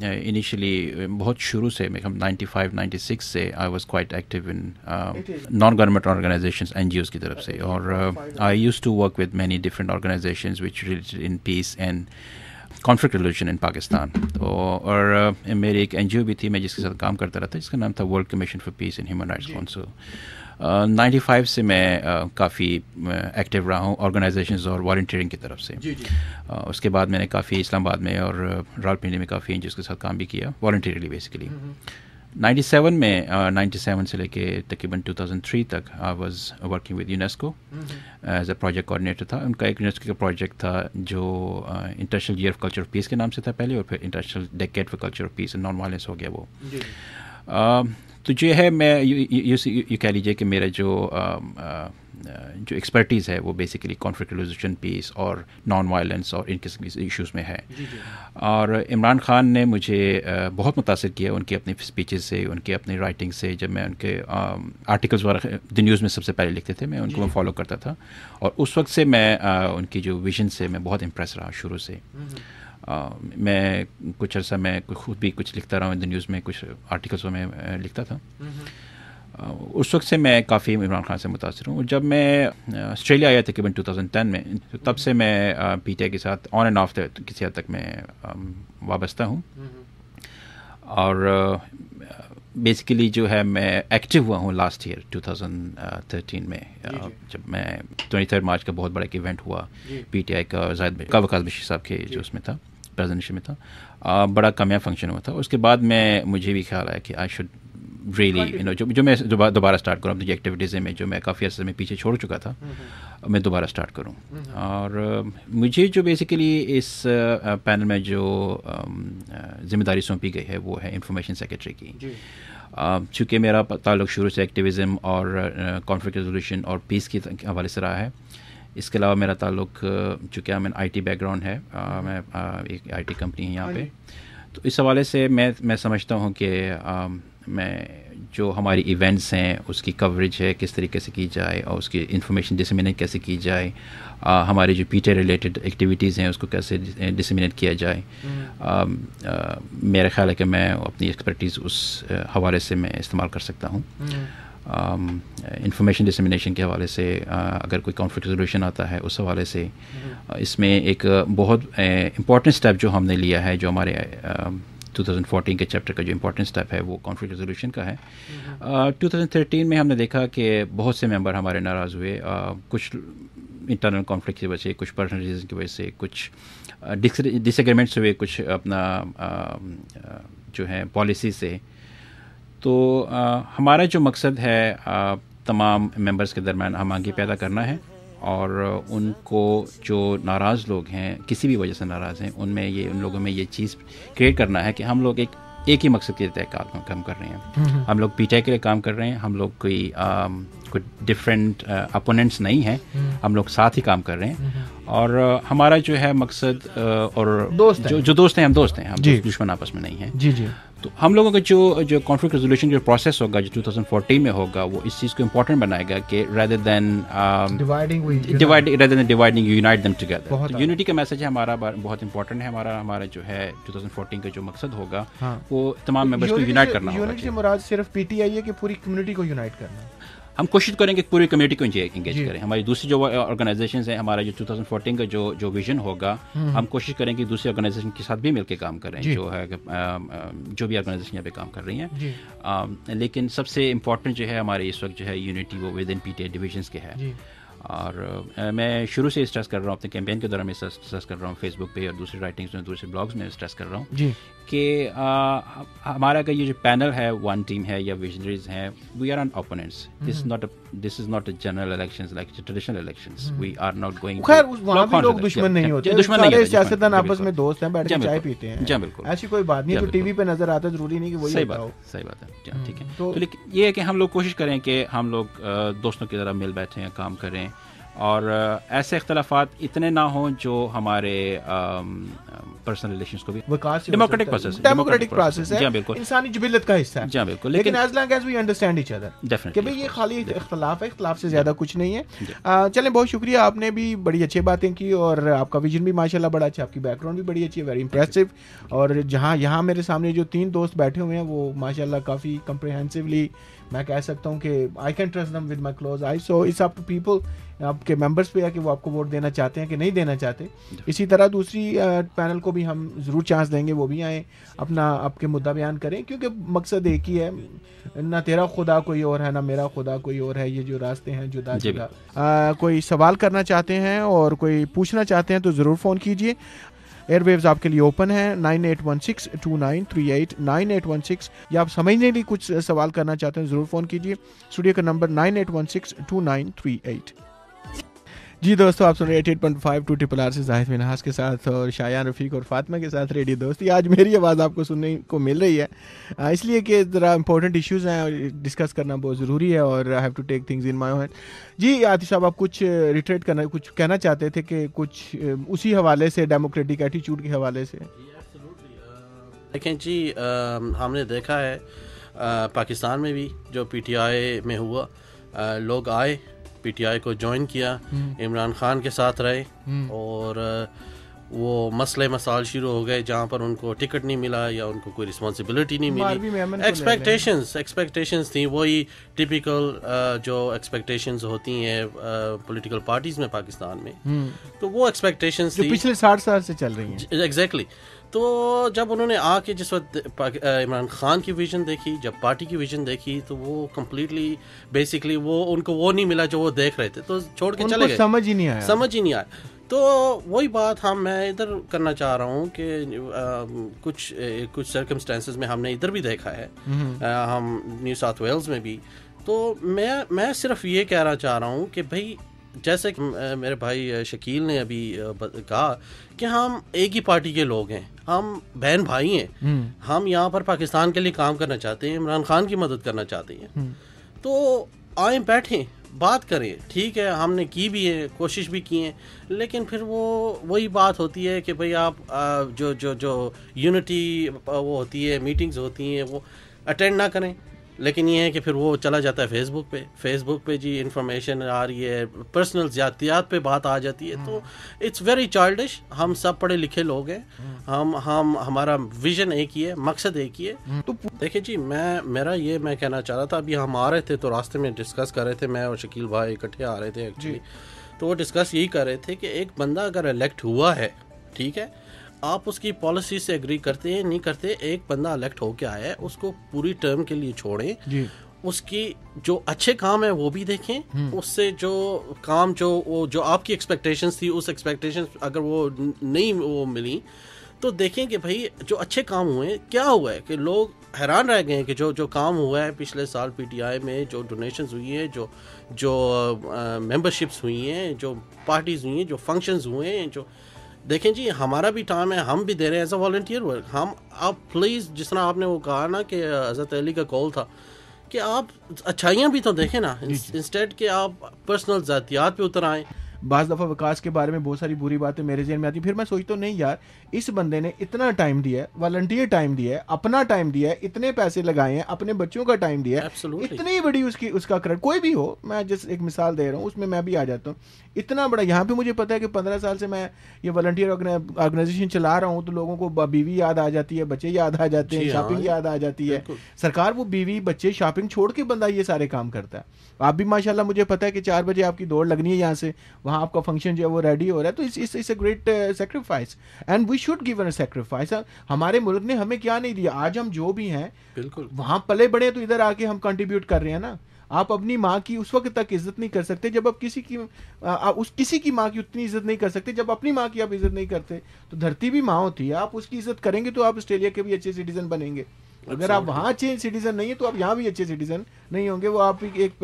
Speaker 5: انیشلی بہت شروع سے 95-96 سے I was quite active in non government organisations, NGOs کی طرف سے. اور I use to work with many different organisations which related in peace and conflict resolution in Pakistan. اور میری ایک NGO بھی تھی میں جس کے ساتھ کام کرتا رہتا, جس کا نام تھا world commission for piece and human rights council. 95 سے میں کافی ایکٹیو رہا ہوں آرگنائزیشنز اور والنٹیئرنگ کی طرف سے. اس کے بعد میں نے کافی اسلام آباد میں اور راولپنڈی میں کافی NGOs کے ساتھ کام بھی کیا والنٹیئرلی بیسیکلی. 97 میں 97 سے لے کے تقریباً 2003 تک I was working with UNESCO as a project coordinator تھا. ان کا ایک یونیسکو کا پروجیکٹ تھا جو international year of culture of peace کے نام سے تھا پہلے, اور پھر international decade for culture of peace and non violence ہو گیا وہ. تو جو ہے میں یہ کہہ لیجیے کہ میرا جو ایکسپرٹیز ہے وہ بیسیکلی کانفلکٹ ریزولوشن, پیس اور نان وائلنس اور ان قسم کے ایشوز میں ہے. اور عمران خان نے مجھے بہت متاثر کیا ان کی اپنی اسپیچز سے, ان کی اپنی رائٹنگ سے. جب میں ان کے آرٹیکلز وغیرہ دی نیوز میں سب سے پہلے لکھتے تھے, میں ان کو میں فالو کرتا تھا. اور اس وقت سے میں ان کی جو ویژن سے میں بہت امپریس رہا شروع سے. میں کچھ عرصہ میں خود بھی کچھ لکھتا رہا ہوں دی نیوز میں, کچھ آرٹیکلس میں لکھتا تھا. اس وقت سے میں کافی عمران خان سے متاثر ہوں. جب میں آسٹریلیا آیا تقریباً 2010 میں, تب سے میں PTI کے ساتھ آن اینڈ آف کسی حد تک میں وابستہ ہوں. اور بیسیکلی جو ہے میں ایکٹیو ہوا ہوں لاسٹ ایئر 2013 میں, جب میں 23 مارچ کا بہت بڑا ایک ایونٹ ہوا PTI کا, زاہد کا وقاص بشیر صاحب کے جو اس میں تھا پریزنٹیشن میں تھا, بڑا کامیاب فنکشن ہوا تھا. اس کے بعد مجھے بھی خیال آیا کہ آئی شوڈ ریئلی جو میں دوبارہ اسٹارٹ کروں اپنی ایکٹیویٹیز میں جو میں کافی عرصے میں پیچھے چھوڑ چکا تھا, میں دوبارہ اسٹارٹ کروں. اور مجھے جو بیسیکلی اس پینل میں جو ذمہ داری سونپی گئی ہے وہ ہے انفارمیشن سیکرٹری کی. چونکہ میرا تعلق شروع سے ایکٹیویزم اور کانفلکٹ ریزولوشن اور پیس کے حوالے سے رہا ہے. اس کے علاوہ میرا تعلق چونکہ میں IT بیک گراؤنڈ ہے, میں ایک IT کمپنی ہے یہاں پہ, تو اس حوالے سے میں سمجھتا ہوں کہ میں جو ہماری ایونٹس ہیں اس کی کوریج ہے کس طریقے سے کی جائے, اور اس کی انفارمیشن ڈسیمینیٹ کیسے کی جائے, ہماری جو PTI ریلیٹڈ ایکٹیویٹیز ہیں اس کو کیسے ڈسیمینیٹ کیا جائے. میرا خیال ہے کہ میں اپنی ایکسپرٹیز اس حوالے سے میں استعمال کر سکتا ہوں. انفارمیشن ڈسیمینیشن کے حوالے سے اگر کوئی کانفلکٹ ریزولوشن آتا ہے اس حوالے سے اس میں ایک بہت امپورٹنٹ اسٹیپ جو ہم نے لیا ہے, جو ہمارے 2014 کے چیپٹر کا جو امپورٹنٹ اسٹیپ ہے وہ کانفلکٹ ریزولوشن کا ہے. 2013 میں ہم نے دیکھا کہ بہت سے ممبر ہمارے ناراض ہوئے, کچھ انٹرنل کانفلکٹ کی وجہ سے, کچھ پرسنل ریزن کی وجہ سے, کچھ ڈس ایگریمنٹس ہوئے, کچھ اپنا جو ہے پالیسی سے. تو ہمارا جو مقصد ہے تمام ممبرس کے درمیان ہم آہنگی پیدا کرنا ہے, اور ان کو جو ناراض لوگ ہیں کسی بھی وجہ سے ناراض ہیں ان لوگوں میں یہ چیز کریٹ کرنا ہے کہ ہم لوگ ایک ہی مقصد کے تحت کام کر رہے ہیں. ہم لوگ PTI کے لیے کام کر رہے ہیں, ہم لوگ کوئی ڈفرینٹ اپوننٹس نہیں ہیں, ہم لوگ ساتھ ہی کام کر رہے ہیں. اور ہمارا جو ہے مقصد اور جو دوست ہیں ہم دوست ہیں, ہم دشمن آپس میں نہیں ہیں. تو ہم لوگوں کا جو کانفلکٹ ریزولوشن جو پروسیس ہوگا جو 2014 میں ہوگا وہ اس چیز کو امپورٹنٹ بنائے گا کہ rather than dividing unite them together. Unity کا میسج ہے ہمارا بہت امپورٹنٹ ہے. ہمارا جو ہے 2014 کا جو مقصد ہوگا وہ تمام ممبرس کو یونائٹ کرنا ہوگا.
Speaker 1: یونٹی سے مراد صرف پی ٹی آئی ہے کہ پوری کمیونٹی کو یونائٹ کرنا؟
Speaker 5: ہم کوشش کریں گے پوری کمیونٹی کو انگیج کریں. ہماری دوسری جو آرگنائزیشنز ہیں, ہمارا جو 2014 کا جو ویژن ہوگا, ہم کوشش کریں کہ دوسری آرگنائزیشن کے ساتھ بھی مل کے کام کریں, جو ہے جو بھی آرگنائزیشن یہاں پہ کام کر رہی ہیں. لیکن سب سے امپورٹنٹ جو ہے ہمارے اس وقت جو ہے یونٹی وہ with in P T I divisions کے ہے. اور میں شروع سے اسٹریس کر رہا ہوں, اپنے کیمپین کے دوران میں اسٹریس کر رہا ہوں, فیس بک پہ اور دوسری رائٹنگس میں, دوسرے بلاگس میں اسٹریس کر رہا ہوں کہ ہمارا کا یہ جو پینل ہے, ون ٹیم ہے یا ویژنریز ہیں, we are not opponents. This is not a general elections like traditional elections. We are not going.
Speaker 1: خیر وہاں بھی لوگ دشمن نہیں ہوتے, سارے سیاستدان آپس میں دوست ہیں, بیٹھ کے چائے پیتے ہیں.
Speaker 5: جی بالکل,
Speaker 1: ایسی کوئی بات نہیں. تو ٹی وی پہ نظر آتا ہے, ضروری نہیں کہ وہی ہوتا ہو.
Speaker 5: صحیح بات ہے, ٹھیک ہے. تو لیکن یہ ہے کہ ہم لوگ کوشش کریں کہ ہم لوگ دوستوں کی طرح مل بیٹھیں, کام کریں, اور ایسے اختلافات اتنے نہ ہوں جو ہمارے پرسنل ریلیشنز کو بھی ڈیموکریٹک پروسیس ہے,
Speaker 1: انسانی جبلت کا حصہ ہے.
Speaker 5: جی بالکل,
Speaker 1: لیکن as long as we understand each other کہ بھئی یہ خالی اختلاف ہے, اختلاف سے زیادہ کچھ نہیں ہے. چلیں, بہت شکریہ, آپ نے بھی بڑی اچھی باتیں کی اور آپ کا ویژن بھی ماشاءاللہ بڑا اچھا, آپ کی بیک گراؤنڈ بھی بڑی اچھی ہے, ویری امپریسو. اور یہاں میرے سامنے جو 3 دوست بیٹھے ہوئے ہیں وہ ماشاءاللہ کافی کمپریہنسولی میں کہہ سکتا ہوں کہ I can trust them with my close eye. So it's up to people, آپ کے ممبرس پہ ہے کہ وہ آپ کو ووٹ دینا چاہتے ہیں کہ نہیں دینا چاہتے. اسی طرح دوسری پینل کو بھی ہم ضرور چانس دیں گے, وہ بھی آئیں, اپنا آپ کے مدعا بیان کریں, کیونکہ مقصد ایک ہی ہے, نہ تیرا خدا کوئی اور ہے, نہ میرا خدا کوئی اور ہے. یہ جو راستے ہیں جدا جدا. کوئی سوال کرنا چاہتے ہیں اور کوئی پوچھنا چاہتے ہیں تو ضرور فون کیجیے. ایئر ویوز آپ کے لیے اوپن ہے 98162938 9816. یا آپ سمجھنے کے لیے کچھ سوال کرنا چاہتے ہیں ضرور فون کیجیے. اسٹوڈیو کا نمبر 98162938. جی دوستو, آپ سن رہے 88.5 ٹو ٹرپل آر سے زاہد منہاس کے ساتھ اور شایان رفیق اور فاطمہ کے ساتھ ریڈیو دوستی. آج میری آواز آپ کو سننے کو مل رہی ہے اس لیے کہ ذرا امپورٹنٹ ایشوز ہیں اور ڈسکس کرنا بہت ضروری ہے, اور I have to take things in my hand. جی عاطف صاحب, آپ کچھ ریٹریٹ کرنا, کچھ کہنا چاہتے تھے کہ کچھ اسی حوالے سے, ڈیموکریٹک ایٹیچیوڈ کے حوالے سے.
Speaker 3: دیکھیں جی, ہم نے دیکھا ہے پاکستان میں بھی جو پی ٹی آئی میں ہوا, لوگ آئے, پی ٹی آئی کو جوائن کیا, عمران خان کے ساتھ رہے, اور وہ مسئلے مسائل شروع ہو گئے جہاں پر ان کو ٹکٹ نہیں ملا یا ان کو کوئی رسپانسبلٹی نہیں ملی. ایکسپیکٹیشنز تھیں وہی ٹپیکل جو ایکسپیکٹیشنز ہوتی ہیں پولیٹیکل پارٹیز میں پاکستان میں, تو وہ ایکسپیکٹیشنز تھیں
Speaker 1: پچھلے 60 سال سے چل رہی ہیں.
Speaker 3: ایگزیکٹلی. تو جب انہوں نے آ کے جس وقت عمران خان کی ویژن دیکھی, جب پارٹی کی ویژن دیکھی, تو وہ کمپلیٹلی بیسکلی ان کو وہ نہیں ملا جو وہ دیکھ رہے تھے, تو چھوڑ کے چلے گئے.
Speaker 1: سمجھ ہی نہیں آیا.
Speaker 3: تو وہی بات میں ادھر کرنا چاہ رہا ہوں کہ کچھ سرکمسٹانسز میں ہم نے ادھر بھی دیکھا ہے, ہم نیو ساؤتھ ویلز میں بھی. تو میں صرف یہ کہنا چاہ رہا ہوں کہ بھائی, جیسے کہ میرے بھائی شکیل نے ابھی کہا کہ ہم ایک ہی پارٹی کے لوگ ہیں, ہم بہن بھائی ہیں, ہم یہاں پر پاکستان کے لیے کام کرنا چاہتے ہیں, عمران خان کی مدد کرنا چاہتے ہیں. تو آئیں, بیٹھیں, بات کریں. ٹھیک ہے, ہم نے کی بھی ہے, کوشش بھی کی ہیں, لیکن پھر وہی بات ہوتی ہے کہ بھئی آپ جو یونٹی وہ ہوتی ہے, میٹنگز ہوتی ہیں, وہ اٹینڈ نہ کریں. لیکن یہ ہے کہ پھر وہ چلا جاتا ہے فیس بک پہ جی انفارمیشن آ رہی ہے, پرسنل زیادتیات پہ بات آ جاتی ہے. تو اٹس ویری چائلڈش. ہم سب پڑھے لکھے لوگ ہیں, ہمارا ویژن ایک ہی ہے, مقصد ایک ہی ہے. تو دیکھیں جی, میں کہنا چاہ رہا تھا, ابھی ہم آ رہے تھے تو راستے میں ڈسکس کر رہے تھے, میں اور شکیل بھائی اکٹھے آ رہے تھے ایکچولی. تو وہ ڈسکس یہی کر رہے تھے کہ ایک بندہ اگر الیکٹ ہوا ہے, ٹھیک ہے, آپ اس کی پالیسی سے ایگری کرتے ہیں نہیں کرتے, ایک بندہ الیکٹ ہو کے آیا ہے, اس کو پوری ٹرم کے لیے چھوڑیں. اس کی جو اچھے کام ہیں وہ بھی دیکھیں, اس سے جو کام جو آپ کی ایکسپیکٹیشنز تھی, اس ایکسپیکٹیشن اگر وہ نہیں وہ ملی, تو دیکھیں کہ بھائی جو اچھے کام ہوئے ہیں, کیا ہوا ہے کہ لوگ حیران رہ گئے ہیں کہ جو کام ہوا ہے پچھلے سال پی ٹی آئی میں, جو ڈونیشنز ہوئی ہیں, جو ممبرشپس ہوئی ہیں, جو پارٹیز ہوئی ہیں, جو فنکشنز ہوئے ہیں, جو دیکھیں جی ہمارا بھی ٹائم ہے, ہم بھی دے رہے ہیں ایز اے والنٹیئر ورک. آپ پلیز, جس طرح آپ نے وہ کہا نا کہ حضرت علی کا قول تھا کہ آپ اچھائیاں بھی تو دیکھیں نا, انسٹیڈ کہ آپ پرسنل ذاتیات پہ اتر آئیں.
Speaker 1: بعض دفعہ وکاس کے بارے میں بہت ساری بری باتیں میرے ذہن میں آتی ہیں, پھر میں سوچتا ہوں نہیں یار اس بندے نے اتنا ٹائم دیا ہے, والنٹیئر ٹائم دیا ہے, اپنا ٹائم دیا ہے, اتنے پیسے لگائے ہیں, اپنے بچوں کا ٹائم دیا ہے, اتنی بڑی اس کا کریڈٹ کوئی بھی ہو, میں جس ایک مثال دے رہا ہوں اس میں بھی آ جاتا ہوں, اتنا بڑا. یہاں پہ مجھے پتا ہے کہ 15 سال سے میں یہ والنٹیئر آرگنائزیشن چلا رہا ہوں, تو لوگوں کو بیوی یاد آ جاتی ہے, بچے یاد آ جاتے ہیں, شاپنگ یاد آ جاتی ہے. سرکار وہ بیوی بچے شاپنگ چھوڑ کے بندہ یہ سارے کام کرتا ہے. آپ بھی ماشاءاللہ مجھے پتا ہے کہ 4 بجے آپ کی دوڑ لگنی ہے یہاں سے, وہاں آپ کا فنکشن جو ہے وہ ریڈی ہو رہا ہے, تو it's a great sacrifice and we should give a sacrifice. ہمارے ملک نے ہمیں کیا نہیں دیا, آج ہم جو بھی ہیں بالکل وہاں پلے بڑے, تو ادھر آ کے ہم کنٹریبیوٹ کر رہے ہیں نا. آپ اپنی ماں کی اس وقت تک عزت نہیں کر سکتے جب آپ کسی کی ماں کی اتنی عزت نہیں کر سکتے جب اپنی ماں کی آپ عزت نہیں کرتے. تو دھرتی بھی ماں ہوتی ہے, آپ اس کی عزت کریں گے تو آپ آسٹریلیا کے بھی اچھے سٹیزن بنیں گے. اگر آپ وہاں اچھے سٹیزن نہیں ہیں تو آپ یہاں بھی اچھے سٹیزن نہیں ہوں گے. وہ آپ ایک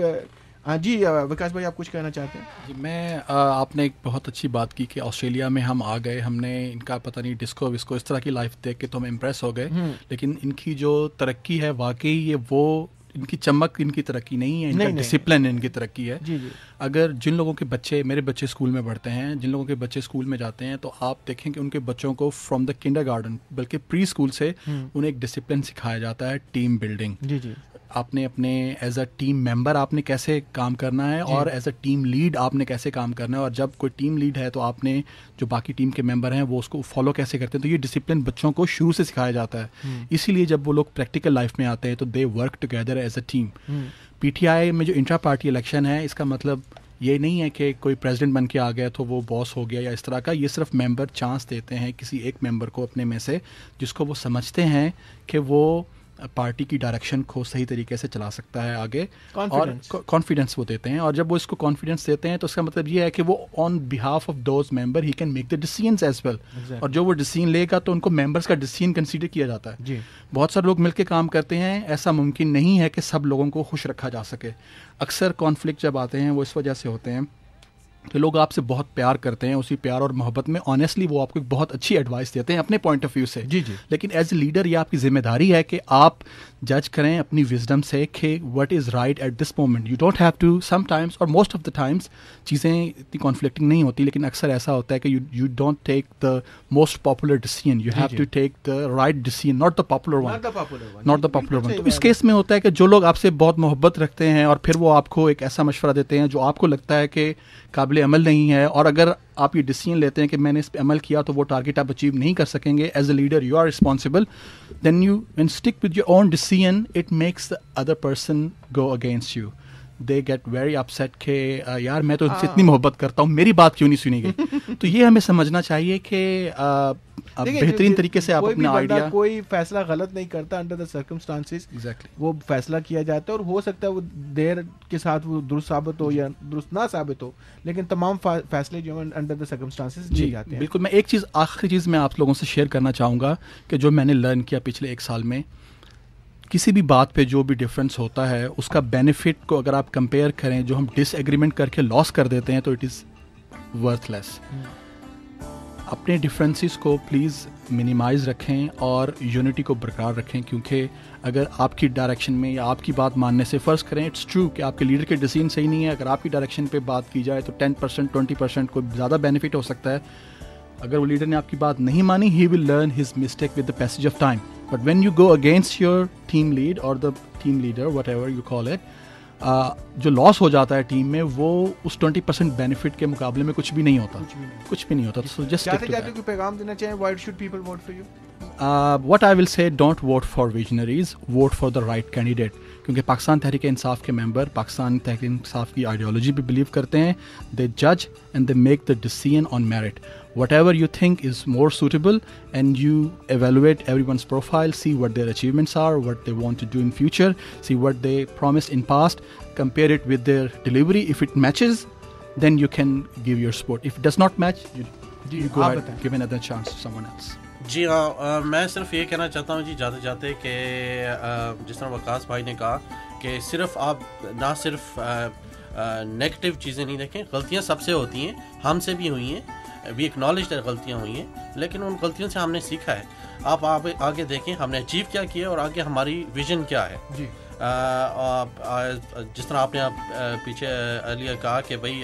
Speaker 1: جی وکاس بھائی آپ کچھ کہنا چاہتے ہیں؟
Speaker 2: جی میں آپ نے ایک بہت اچھی بات کی کہ آسٹریلیا میں ہم آ گئے, ہم نے ان کا پتہ نہیں ڈسکو وسکو اس طرح کی لائف دیکھ کے تو ہم امپریس ہو گئے, لیکن ان کی جو ترقی ہے واقعی یہ وہ ان کی چمک ان کی ترقی نہیں ہے, ان کا ڈسپلن ان کی ترقی ہے. اگر جن لوگوں کے بچے, میرے بچے اسکول میں پڑھتے ہیں, جن لوگوں کے بچے اسکول میں جاتے ہیں, تو آپ دیکھیں کہ ان کے بچوں کو فرام دا کنڈر گارڈن بلکہ پری اسکول سے انہیں ایک ڈسپلن سکھایا جاتا ہے, ٹیم بلڈنگ. آپ نے اپنے ایز اے ٹیم ممبر آپ نے کیسے کام کرنا ہے, اور ایز اے ٹیم لیڈ آپ نے کیسے کام کرنا ہے, اور جب کوئی ٹیم لیڈ ہے تو آپ نے جو باقی ٹیم کے ممبر ہیں وہ اس کو فالو کیسے کرتے ہیں. تو یہ ڈسپلن بچوں کو شروع سے سکھایا جاتا ہے. اسی لیے جب وہ لوگ پریکٹیکل لائف میں آتے ہیں تو they work together as a team. P T آئی میں جو انٹرا پارٹی الیکشن ہے, اس کا مطلب یہ نہیں ہے کہ کوئی پریزیڈنٹ بن کے آ گیا تو وہ باس ہو گیا یا اس طرح کا. یہ صرف ممبر چانس دیتے ہیں کسی ایک ممبر کو اپنے میں سے جس کو وہ سمجھتے ہیں کہ وہ پارٹی کی ڈائریکشن کو صحیح طریقے سے چلا سکتا ہے آگے, اور کانفیڈنس وہ دیتے ہیں. اور جب وہ اس کو کانفیڈنس دیتے ہیں تو اس کا مطلب یہ ہے کہ وہ on behalf of those member he can make the decisions as well. اور جو وہ ڈیسیژن لے گا تو ان کو ممبرس کا ڈیسیژن کنسیڈر کیا جاتا ہے. بہت سارے لوگ مل کے کام کرتے ہیں, ایسا ممکن نہیں ہے کہ سب لوگوں کو خوش رکھا جا سکے. اکثر کانفلکٹ جب آتے ہیں وہ اس وجہ سے ہوتے ہیں کہ لوگ آپ سے بہت پیار کرتے ہیں, اسی پیار اور محبت میں آنیسٹلی وہ آپ کو ایک بہت اچھی ایڈوائس دیتے ہیں اپنے پوائنٹ آف ویو سے. لیکن ایز اے لیڈر یہ آپ کی ذمہ داری ہے کہ آپ جج کریں اپنی وزڈم سے کہ what is right at this moment. You don't have to sometimes, اور موسٹ آف دا ٹائمس چیزیں اتنی کانفلکٹنگ نہیں ہوتی, لیکن اکثر ایسا ہوتا ہے کہ you don't take the most popular decision, you have to take the right decision, not the popular one, not the popular one. تو اس کیس میں ہوتا ہے کہ جو لوگ آپ سے بہت محبت رکھتے ہیں اور پھر وہ آپ کو ایک ایسا مشورہ دیتے ہیں جو آپ کو لگتا ہے کہ قابل عمل نہیں ہے, اور اگر آپ یہ ڈیسیژن لیتے ہیں کہ میں نے اس پہ عمل کیا تو وہ ٹارگیٹ آپ اچیو نہیں کر سکیں گے, as a leader you are responsible, then you when stick with your own decision it makes the other person go against you. They get very upset کہ یار میں تو ان سے اتنی محبت کرتا ہوں, میری بات کیوں نہیں سنی گئی. تو یہ ہمیں سمجھنا چاہیے کہ بہترین طریقے سے آپ اپنا آئیڈیا,
Speaker 1: کوئی فیصلہ غلط نہیں کرتا انڈر دا سرکمسٹانسز, وہ فیصلہ کیا جاتا ہے, اور ہو سکتا ہے وہ دیر کے ساتھ وہ درست ثابت ہو یا درست نہ ثابت ہو, لیکن تمام فیصلے جو ہیں انڈر دا سرکمسٹانسز لیے جاتے ہیں.
Speaker 2: بالکل. میں ایک چیز آخری چیز میں آپ لوگوں سے شیئر کرنا چاہوں گا کہ جو میں نے لرن کیا پچھلے 1 سال میں, کسی بھی بات پہ جو بھی ڈفرینس ہوتا ہے اس کا بینیفٹ کو اگر آپ کمپیئر کریں, جو ہم ڈس ایگریمنٹ کر کے لاس کر دیتے ہیں تو اٹ از ورتھ لیس. اپنے ڈفرینسز کو پلیز منیمائز رکھیں اور یونٹی کو برقرار رکھیں, کیونکہ اگر آپ کی ڈائریکشن میں یا آپ کی بات ماننے سے, فرض کریں اٹس ٹرو کہ آپ کے لیڈر کے ڈیسیژن صحیح نہیں ہے, اگر آپ کی ڈائریکشن پہ بات کی جائے تو 10% 20% کو زیادہ بینیفٹ ہو سکتا ہے. اگر وہ لیڈر نے آپ کی بات نہیں مانی, he will learn his mistake with the passage of time. But when you go against your team lead or the team leader whatever you call it, جو لاس ہو جاتا ہے ٹیم میں وہ اس 20% بینیفٹ کے مقابلے میں کچھ بھی نہیں ہوتا, کچھ بھی نہیں ہوتا. So just stick to that.
Speaker 1: پیغام دینا چاہیں, why should people vote for you?
Speaker 2: What I will say, don't vote for visionaries, vote for the right candidate. کیونکہ پاکستان تحریک انصاف کے ممبر پاکستان تحریک انصاف کی آئیڈیالوجی پہ بلیو کرتے ہیں. They judge and they make the decision on merit. Whatever you think is more suitable, and you evaluate everyone's profile, see what their achievements are, what they want to do in future, see what they promised in past, compare it with their delivery. If it matches, then you can give your support. If it does not match, you go ahead, give another chance to someone else.
Speaker 3: جی ہاں, میں صرف یہ کہنا چاہتا ہوں جی جاتے جاتے کہ جس طرح وقاص بھائی نے کہا کہ صرف آپ نہ صرف نیگیٹو چیزیں نہیں دیکھیں, غلطیاں سب سے ہوتی ہیں, ہم سے بھی ہوئی ہیں, وی ایکنالج دیٹ غلطیاں ہوئی ہیں, لیکن ان غلطیوں سے ہم نے سیکھا ہے. آپ آگے دیکھیں ہم نے اچیو کیا کیا اور آگے ہماری ویژن کیا ہے. جی جس طرح آپ نے پیچھے ارلیئر کہا کہ بھائی